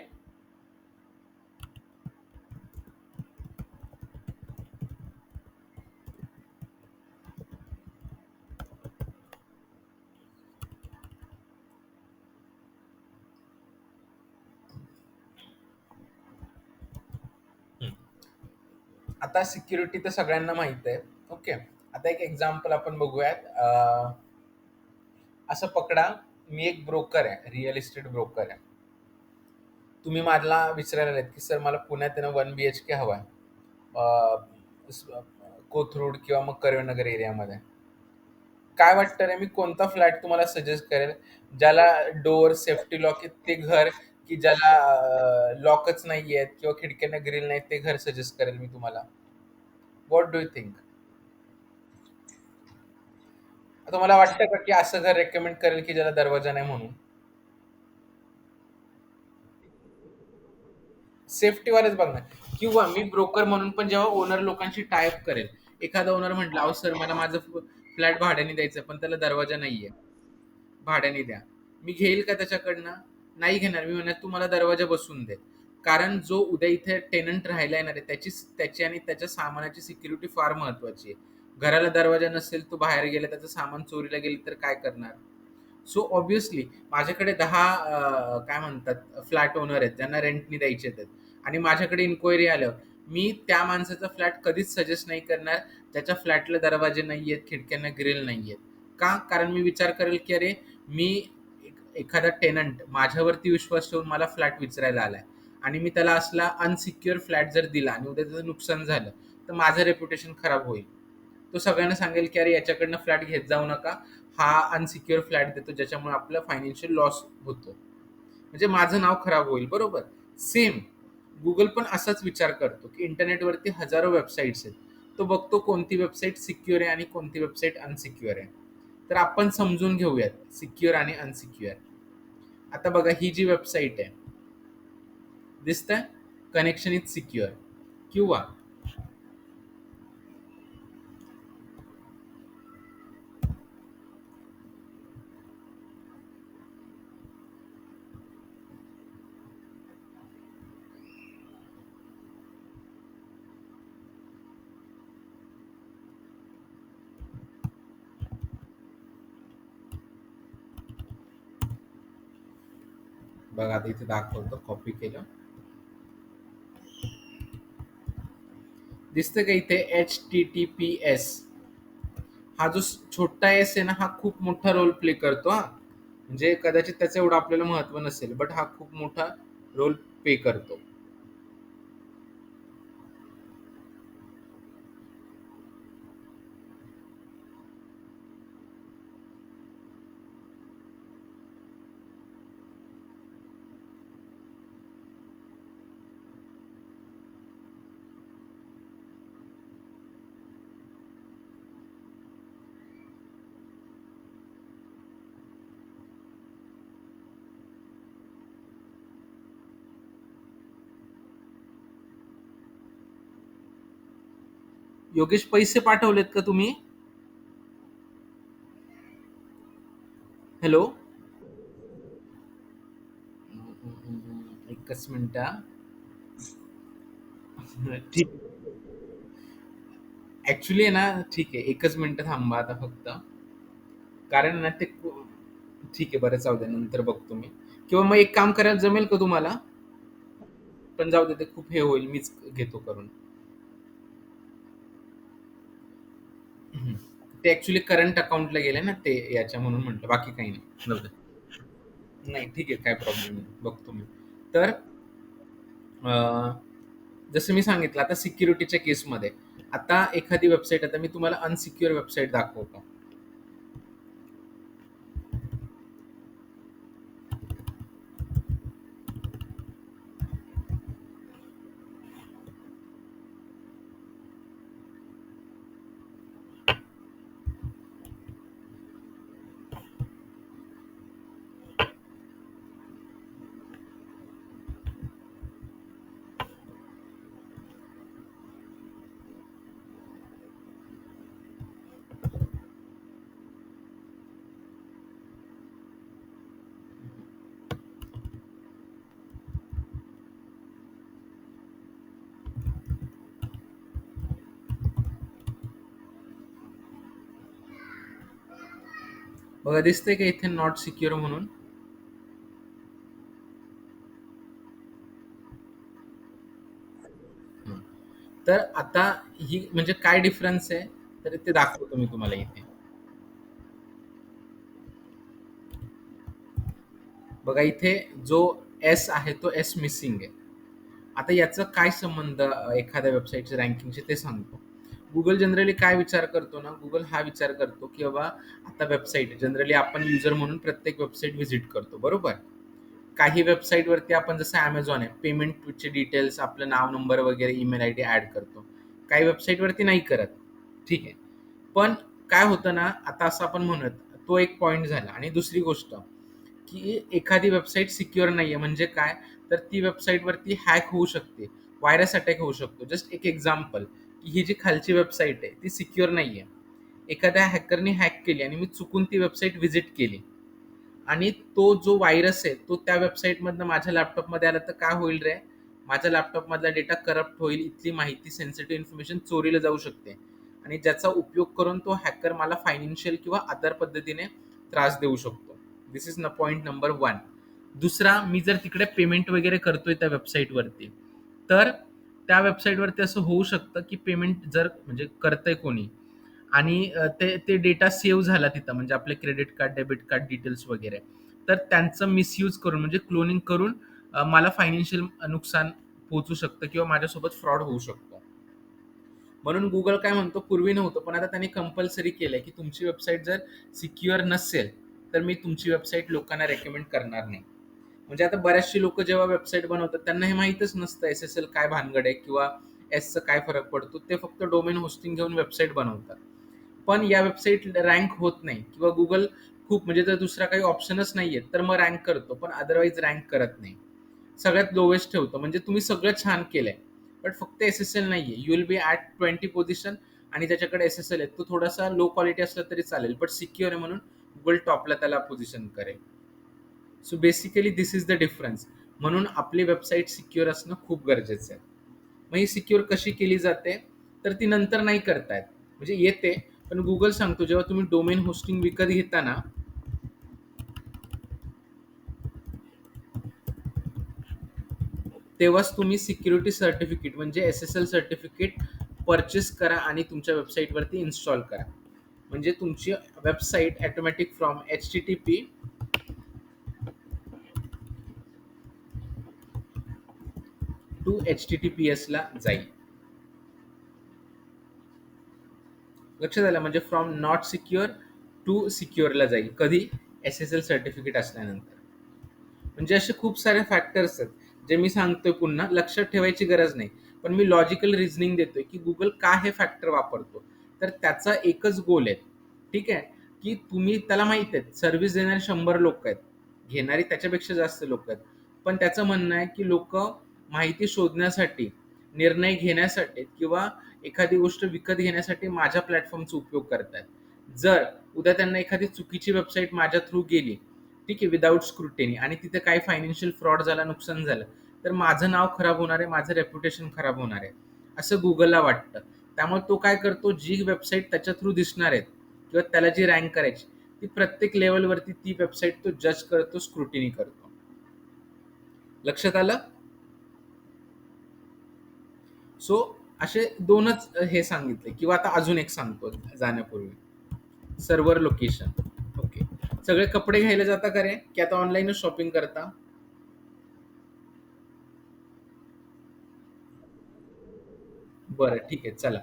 S1: आता सिक्युरिटी तर सगळ्यांना माहित आहे. ओके. आता एक एक्झाम्पल आपण बघूयात. असं पकडा, मी एक ब्रोकर आहे, रिअल इस्टेट ब्रोकर आहे. तुम्ही मला विचारायला आलेत की सर मला पुण्यात आहे ना 1 BHK हवा आहे, कोथरूड किंवा मग करीमनगर एरियामध्ये. काय वाटतं रे, मी कोणता फ्लॅट तुम्हाला सजेस्ट करेल? ज्याला डोअर, सेफ्टी लॉक आहे ते घर, की ज्याला लॉकच नाही आहेत किंवा खिडक्यांना ग्रिल नाही ते घर सजेस्ट करेल मी तुम्हाला? What do you think? तुम्हाला वाटतं का की असं घर रेकमेंड करेल की ज्याला दरवाजा नाही म्हणून? सेफ्टीवालेच बघणार. किंवा मी ब्रोकर म्हणून पण जेव्हा ओनर लोकांशी टायअप करेल, एखादा ओनर म्हटला, अहो सर मला माझं फ्लॅट भाड्याने द्यायचं पण त्याला दरवाजा नाहीये, भाड्याने द्या. मी घेईल का त्याच्याकडनं? नाही घेणार. मी म्हणणार तू मला दरवाजा बसवून दे. कारण जो उद्या इथे टेनंट राहायला येणार आहे त्याची आणि त्याच्या सामानाची सिक्युरिटी फार महत्वाची आहे. घराला दरवाजा नसेल, तो बाहेर गेला, त्याचं सामान चोरीला गेलं तर काय करणार? सो ऑब्व्हियसली माझ्याकडे 10 काय म्हणतात फ्लॅट ओनर आहेत ज्यांना रेंटनी द्यायचे आहेत आणि माझ्याकडे इन्क्वायरी आल्यावर मी त्या माणसाचा फ्लॅट कधीच सजेस्ट नाही करणार त्याच्या फ्लॅटला दरवाजे नाही आहेत, खिडक्यांना ग्रिल नाही आहेत. का? कारण मी विचार करेल की अरे, मी एखादा टेनंट माझ्यावरती विश्वास ठेवून मला फ्लॅट विचारायला आलाय आणि मी त्याला असला अनसिक्युअर फ्लॅट जर दिला आणि उद्या त्याचं नुकसान झालं तर माझं रेप्युटेशन खराब होईल. तो सगळ्यांना सांगेल की अरे याच्याकडनं फ्लॅट घेत जाऊ नका, हा अनसिक्युअर फ्लॅट देतो ज्याच्यामुळे आपलं फायनान्शियल लॉस होतो, म्हणजे माझं नाव खराब होईल. बरोबर. सेम गुगल पण असाच विचार करतो की इंटरनेटवरती हजारो वेबसाईट्स आहेत, तो बघतो कोणती वेबसाईट सिक्युअर आहे आणि कोणती वेबसाईट अनसिक्युअर आहे. तर आपण समजून घेऊयात सिक्युअर आणि अनसिक्युअर. आता बघा, ही जी वेबसाईट आहे, दिसतंय कनेक्शन इज सिक्युअर. किंवा बघा आता इथे दाखवतो, कॉपी केलं, दिसतं का इथे HTTPS. हा जो छोटा एस आहे ना, हा खूप मोठा रोल प्ले करतो. हा म्हणजे कदाचित त्याचं एवढं आपल्याला महत्व नसेल, बट हा खूप मोठा रोल प्ले करतो. योगेश, पैसे पाठवलेत का तुम्ही? हॅलो. एकच मिनिट. ठीक. ऍक्च्युली आहे ना, ठीक आहे, एकच मिनिट थांबा आता फक्त. कारण ना ते ठीक आहे, बरं जाऊ द्या, नंतर बघतो मी. किंवा मग एक काम करायला जमेल का तुम्हाला? पण जाऊ दे, ते खूप हे होईल, मीच घेतो करून. ते ऍक्च्युली करंट अकाउंटला गेले ना ते, याच्या म्हणून म्हटलं, बाकी काही नाही. जाऊ दे. नाही, ठीक आहे, काय प्रॉब्लेम नाही, बघतो मी. तर जसं मी सांगितलं, आता सिक्युरिटीच्या केसमध्ये आता एखादी वेबसाईट, आता मी तुम्हाला अनसिक्युअर वेबसाईट दाखवतो. बघा दिसतंय का इथे नॉट सिक्युअर म्हणून? हं. तर आता ही म्हणजे काय डिफरन्स आहे, तर ते दाखवतो मी तुम्हाला इथे. बघा इथे जो एस आहे तो एस मिसिंग आहे. आता याचा काय संबंध एखाद्या वेबसाईटच्या रँकिंगशी ते सांगतो. Google जनरली काय विचार करतो ना, Google हा विचार करतो, की बाबा आता वेबसाईट जनरली आपण युजर म्हणून प्रत्येक वेबसाईट व्हिजिट करतो, बरोबर? काही वेबसाईटवरती आपण जसं Amazon आहे, पेमेंटचे डिटेल्स, आपलं नाव, नंबर वगैरे, ईमेल आयडी ॲड करतो. काही वेबसाईटवरती नाही करत. ठीक आहे. पण काय होतं ना, आता असं आपण म्हणूयात, तो एक पॉइंट झाला आणि दुसरी गोष्ट, की एखादी वेबसाईट सिक्युअर नाहीये म्हणजे काय? तर ती वेबसाईटवरती हॅक होऊ शकते. व्हायरस अटॅक होऊ शकतो. जस्ट एक एक्झाम्पल, की ही जी खालची वेबसाईट आहे, ती सिक्युअर नाहीये. एखाद्या हॅकरने हॅक केली आणि मी चुकून ती वेबसाईट व्हिजिट केली आणि तो जो व्हायरस आहे तो त्या वेबसाईटमधनं माझ्या लॅपटॉपमध्ये आला तर काय होईल रे? माझ्या लॅपटॉपमधला डेटा करप्ट होईल, इथली माहिती, सेन्सिटिव्ह इन्फॉर्मेशन चोरीला जाऊ शकते आणि ज्याचा उपयोग करून तो हॅकर मला फायनान्शियल किंवा अदर पद्धतीने त्रास देऊ शकतो. दिस इज पॉइंट नंबर वन. दुसरा, मी जर तिकडे पेमेंट वगैरे करतोय त्या वेबसाईटवरती, तर त्या वेबसाईटवरती असं होऊ शकतं की पेमेंट जर म्हणजे करतंय कोणी आणि ते ते डेटा सेव्ह झाला तिथं म्हणजे आपले credit card, debit card details वगैरे. तर त्यांचं मिसयूज करून म्हणजे क्लोनिंग करून मला फायनान्शियल नुकसान पोहोचू शकतं किंवा माझ्यासोबत फ्रॉड होऊ शकतो. म्हणून Google काय म्हणतो, पूर्वी नव्हतं, पण आता त्यांनी कंपल्सरी केलंय, की तुमची वेबसाईट जर सिक्युअर नसेल, तर मी तुमची वेबसाईट लोकांना रेकमेंड करणार नाही. म्हणजे आता बऱ्याचशी लोकं जेव्हा वेबसाईट बनवतात, त्यांना हे माहीतच नसतं एस-एस-एल काय भानगड आहे किंवा एसचा काय फरक पडतो. ते फक्त डोमेन होस्टिंग घेऊन वेबसाईट बनवतात. पण या वेबसाईट रँक होत नाही किंवा Google खूप म्हणजे जर दुसरा काही ऑप्शनच नाहीये, तर मग रँक करतो. पण अदरवाईज रँक करत नाही. सगळ्यात लोवेस्ट ठेवतो. म्हणजे तुम्ही सगळं छान केलंय, बट फक्त एस-एस-एल नाहीये. You will be at 20 position आणि त्याच्याकडे एस-एस-एल आहे. तो थोडासा लो क्वालिटी असला तरी चालेल, बट सिक्युअर आहे म्हणून Google टॉपला त्याला पोझिशन करेल. So basically this is the difference. म्हणून आपली वेबसाईट सिक्युअर असणं खूप गरजेचं आहे. मग ही सिक्युअर कशी केली जाते? तर ती नंतर नाही करता म्हणजे येते, पण Google सांगतो जेव्हा तुम्ही डोमेन होस्टिंग विकत घेता ना, तेव्हाच तुम्ही सिक्युरिटी सर्टिफिकेट म्हणजे एस-एस-एल सर्टिफिकेट पर्चेस करा आणि तुमच्या वेबसाईटवरती इन्स्टॉल करा. म्हणजे तुमची website automatic from HTTP to HTTPS ला जाईल. लक्षात आलं? म्हणजे फ्रॉम नॉट सिक्युअर टू सिक्युअरला जाईल. कधी? एस-एस-एल सर्टिफिकेट असल्यानंतर. म्हणजे असे खूप सारे फॅक्टर्स आहेत, जे मी सांगतोय पुन्हा लक्षात ठेवायची गरज नाही. पण मी लॉजिकल रिझनिंग देतोय, की Google का हे फॅक्टर वापरतो. तर त्याचा एकच गोल आहे. ठीक आहे? की तुम्ही त्याला माहीत आहे सर्व्हिस देणारे 100 लोकं आहेत. घेणारी त्याच्यापेक्षा जास्त लोकं आहेत. पण त्याचं म्हणणं आहे, की लोकं माहिती शोधण्यासाठी, निर्णय घेण्यासाठी किंवा एखादी गोष्ट विकत घेण्यासाठी माझ्या प्लॅटफॉर्मचा उपयोग करतायत. जर उद्या त्यांना एखादी चुकीची वेबसाईट माझ्या थ्रू गेली, ठीक आहे, विदाऊट स्क्रुटिनी आणि तिथे काही फायनान्शियल फ्रॉड झाला, नुकसान झालं, तर माझं नाव खराब होणार आहे, माझं रेप्युटेशन खराब होणार आहे, असं Googleला वाटतं. त्यामुळे तो काय करतो, जी वेबसाईट त्याच्या थ्रू दिसणार आहेत किंवा त्याला जी रँक करायची, ती प्रत्येक लेव्हलवरती ती वेबसाईट तो जज करतो, स्क्रुटिनी करतो. लक्षात आलं? सो असे 2च हे सांगितले किंवा आता अजून एक सांगतो जाण्यापूर्वी. Server location. ओके. सगळे कपडे घ्यायला जाता का रे? की आता ऑनलाईनच शॉपिंग करता? बरं, ठीक आहे, चला.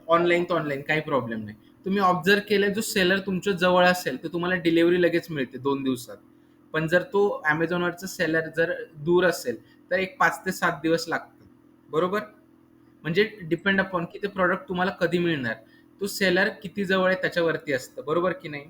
S1: ऑनलाईन तर ऑनलाईन काही प्रॉब्लेम नाही. तुम्ही ऑब्झर्व्ह केलंय, जो सेलर तुमच्या जवळ असेल, तर तुम्हाला डिलिव्हरी लगेच मिळते 2 दिवसात. पण जर तो Amazonवरचा सेलर जर दूर असेल, तर एक 5 ते 7 दिवस लागतात. बरोबर? म्हणजे डिपेंड अपॉन की ते प्रॉडक्ट तुम्हाला कधी मिळणार. तो सेलर किती जवळ आहे त्याच्यावरती असतं. बरोबर की नाही?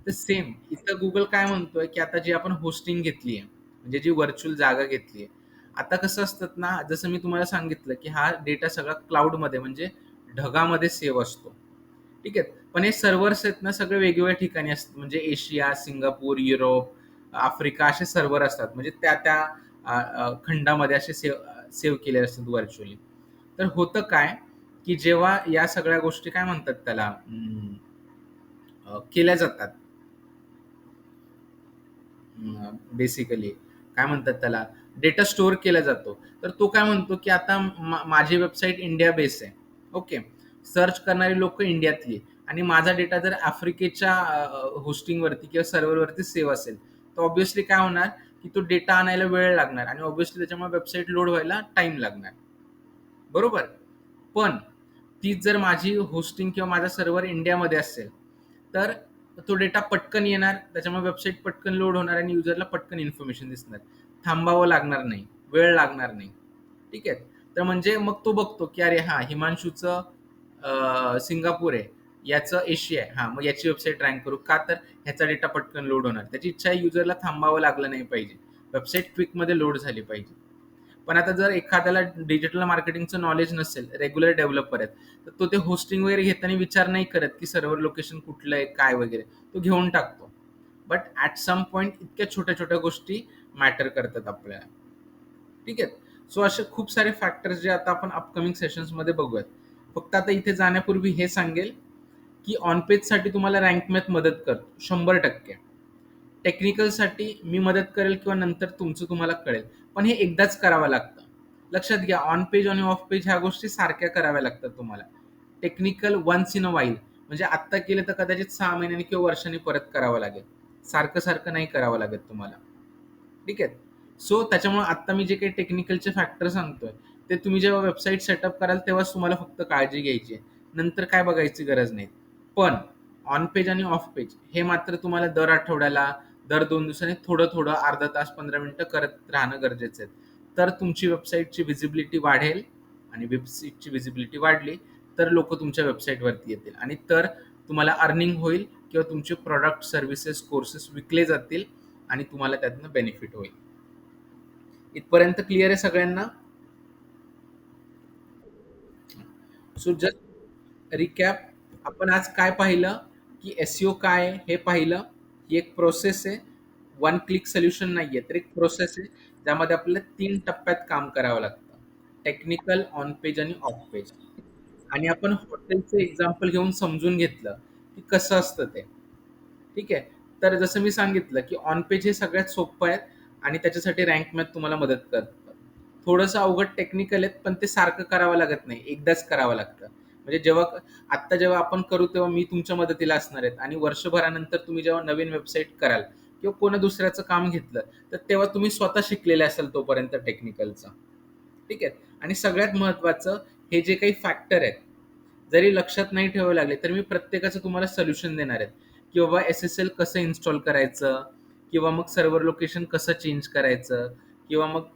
S1: तर सेम इथं Google काय म्हणतोय, की आता जी आपण होस्टिंग घेतली आहे, म्हणजे जी व्हर्चुअल जागा घेतली आहे. आता कसं असतात ना, जसं मी तुम्हाला सांगितलं, की हा डेटा सगळा क्लाउडमध्ये म्हणजे ढगामध्ये सेव्ह असतो. ठीक आहे. पण हे सर्व्हर्स आहेत ना, सगळे वेगवेगळ्या ठिकाणी असतात. म्हणजे एशिया, सिंगापूर, युरोप, आफ्रिका असे सर्व्हर असतात. म्हणजे त्या त्या खंडामध्ये असे सेव्ह केलेले असतात व्हर्चुअली. तर होतं काय, की जेव्हा या सगळ्या गोष्टी काय म्हणतात त्याला केल्या जातात. बेसिकली काय म्हणतात त्याला, डेटा स्टोअर केला जातो. तर तो काय म्हणतो की आता माझी वेबसाईट इंडिया बेस आहे. ओके. सर्च करणारी लोक इंडियातली, आणि माझा डेटा जर आफ्रिकेच्या होस्टिंगवरती किंवा सर्व्हरवरती सेव्ह असेल, तर ऑब्व्हियसली काय होणार की तो डेटा आणायला वेळ लागणार, आणि ऑब्व्हियसली त्याच्यामुळे वेबसाईट लोड व्हायला टाइम लागणार. बरोबर. पण तीच जर माझी होस्टिंग किंवा माझा सर्व्हर इंडियामध्ये असेल, तर तो डेटा पटकन येणार, त्याच्यामुळे वेबसाईट पटकन लोड होणार आणि युजरला पटकन इन्फॉर्मेशन दिसणार. थांबावं लागणार नाही, वेळ लागणार नाही. ठीक आहे. तर म्हणजे मग तो बघतो की अरे हा, हिमांशूचं सिंगापूर आहे, याचं एशिया आहे, हा मग याची वेबसाईट रँक करू का, तर ह्याचा डेटा पटकन लोड होणार. त्याची इच्छा आहे युजरला थांबावं लागलं नाही पाहिजे, वेबसाईट क्विकमध्ये लोड झाली पाहिजे. पण आता जर एखाद्याला डिजिटल मार्केटिंगचं नॉलेज नसेल, रेग्युलर डेव्हलपर आहेत, तर तो ते होस्टिंग वगैरे घेताना विचार नाही करत की सर्व्हर लोकेशन कुठलं आहे काय वगैरे, तो घेऊन टाकतो. बट ऍट सम पॉइंट इतक्या छोट्या छोट्या गोष्टी मॅटर करतात आपल्याला. ठीक आहे. सो असे खूप सारे फॅक्टर्स जे आता आपण अपकमिंग सेशन्स मध्ये बघूयात. फक्त आता इथे जाण्यापूर्वी हे सांगेल की ऑन पेज साठी तुम्हाला रँक मॅथ मदत करतो 100%. टेक्निकलसाठी मी मदत करेल किंवा नंतर तुमचं तुम्हाला कळेल, पण हे एकदाच करावं लागतं. लक्षात घ्या, ऑन पेज आणि ऑफ पेज ह्या गोष्टी सारख्या कराव्या लागतात तुम्हाला. Technical once in a while, म्हणजे आत्ता केलं तर कदाचित 6 महिन्यांनी किंवा वर्षांनी परत करावं लागेल. सारखं सारखं नाही करावं लागत तुम्हाला. ठीक आहे. सो त्याच्यामुळे आता मी जे काही टेक्निकलचे फॅक्टर सांगतोय, ते तुम्ही जेव्हा वेबसाईट सेटअप कराल तेव्हाच तुम्हाला फक्त काळजी घ्यायची आहे. नंतर काय बघायची गरज नाही. पण ऑन पेज आणि ऑफ पेज हे मात्र तुम्हाला दर आठवड्याला, दर 2 दिवसांनी थोडं थोडं अर्धा तास 15 मिनिटं करत राहणं गरजेचं आहे. तर तुमची वेबसाईटची विजिबिलिटी वाढेल, आणि वेबसाईटची विजिबिलिटी वाढली तर लोक तुमच्या वेबसाईटवरती येतील, आणि तर तुम्हाला अर्निंग होईल किंवा तुमचे प्रॉडक्ट, सर्व्हिसेस, कोर्सेस विकले जातील, आणि तुम्हाला त्यातनं बेनिफिट होईल. इथपर्यंत क्लिअर आहे सगळ्यांना? सो जस्ट रिकॅप, आपण आज काय पाहिलं की एसईओ काय आहे हे पाहिलं. ही एक प्रोसेस आहे, वन क्लिक सोल्युशन नाहीये, तर एक प्रोसेस आहे ज्यामध्ये आपल्याला 3 टप्प्यात काम करावं लागतं: टेक्निकल, ऑन पेज आणि ऑफ पेज. आणि आपण हॉटेलचं एक्झाम्पल घेऊन समजून घेतलं की कसं असतं ते. ठीक आहे. तर जसं मी सांगितलं की ऑन पेज हे सगळ्यात सोपं आहे, आणि त्याच्यासाठी रँक मॅथ तुम्हाला मदत करतं. थोडंसं अवघड टेक्निकल आहेत, पण ते सारखं करावं लागत नाही, एकदाच करावं लागतं. म्हणजे जेव्हा आत्ता जेव्हा आपण करू तेव्हा मी तुमच्या मदतीला असणार आहेत, आणि वर्षभरानंतर तुम्ही जेव्हा नवीन वेबसाईट कराल किंवा कोणा दुसऱ्याचं काम घेतलं, तर तेव्हा तुम्ही स्वतः शिकलेले असाल तोपर्यंत टेक्निकलचं. ठीक आहे. आणि सगळ्यात महत्वाचं, हे जे काही फॅक्टर आहेत, जरी लक्षात नाही ठेवावे लागले तर मी प्रत्येकाचं तुम्हाला सोल्युशन देणार आहेत, की बाबा एस एस एल कसं इन्स्टॉल करायचं, किंवा मग सर्व्हर लोकेशन कसं चेंज करायचं, किंवा मग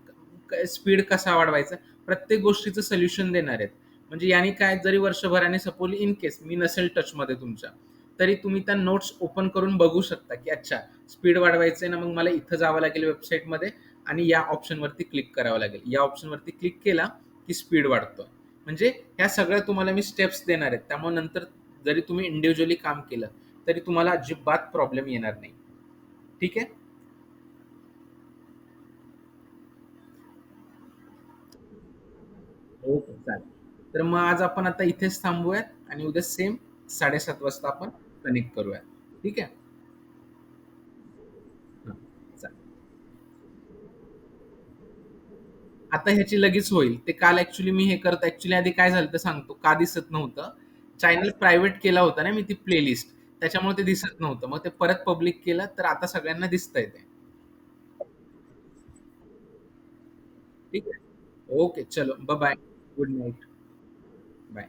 S1: स्पीड कसा वाढवायचा, प्रत्येक गोष्टीचं सोल्युशन देणार आहेत. म्हणजे याने काय, जरी वर्षभराने सपोज इन केस मी नसेल टचमध्ये तुमच्या, तरी तुम्ही त्या नोट्स ओपन करून बघू शकता की अच्छा, स्पीड वाढवायचं आहे ना, मग मला इथं जावं लागेल वेबसाईटमध्ये, आणि या ऑप्शनवरती क्लिक करावं लागेल. या ऑप्शनवरती क्लिक केला की स्पीड वाढतो. म्हणजे ह्या सगळ्या तुम्हाला मी स्टेप्स देणार आहेत. त्यामुळे नंतर जरी तुम्ही इंडिव्हिज्युअली काम केलं तरी तुम्हाला अजिबात प्रॉब्लेम येणार नाही. ठीक आहे. ओके, चालेल. तर मग आज आपण आता इथेच थांबूयात, आणि उद्या सेम 7:30 वाजता आपण कनेक्ट करूयात. ठीक आहे. हां, चालेल. आता ह्याची लगेच होईल. ते काल ऍक्च्युली मी हे करत, ऍक्च्युली आधी काय झालं तर सांगतो, का दिसत नव्हतं. चॅनल प्रायव्हेट केला होता ना मी, ती प्लेलिस्ट, त्याच्यामुळे ते दिसत नव्हतं. मग ते परत पब्लिक केलं तर आता सगळ्यांना दिसतंय ते. ठीक आहे. ओके, चलो, bye bye. Good night. Bye.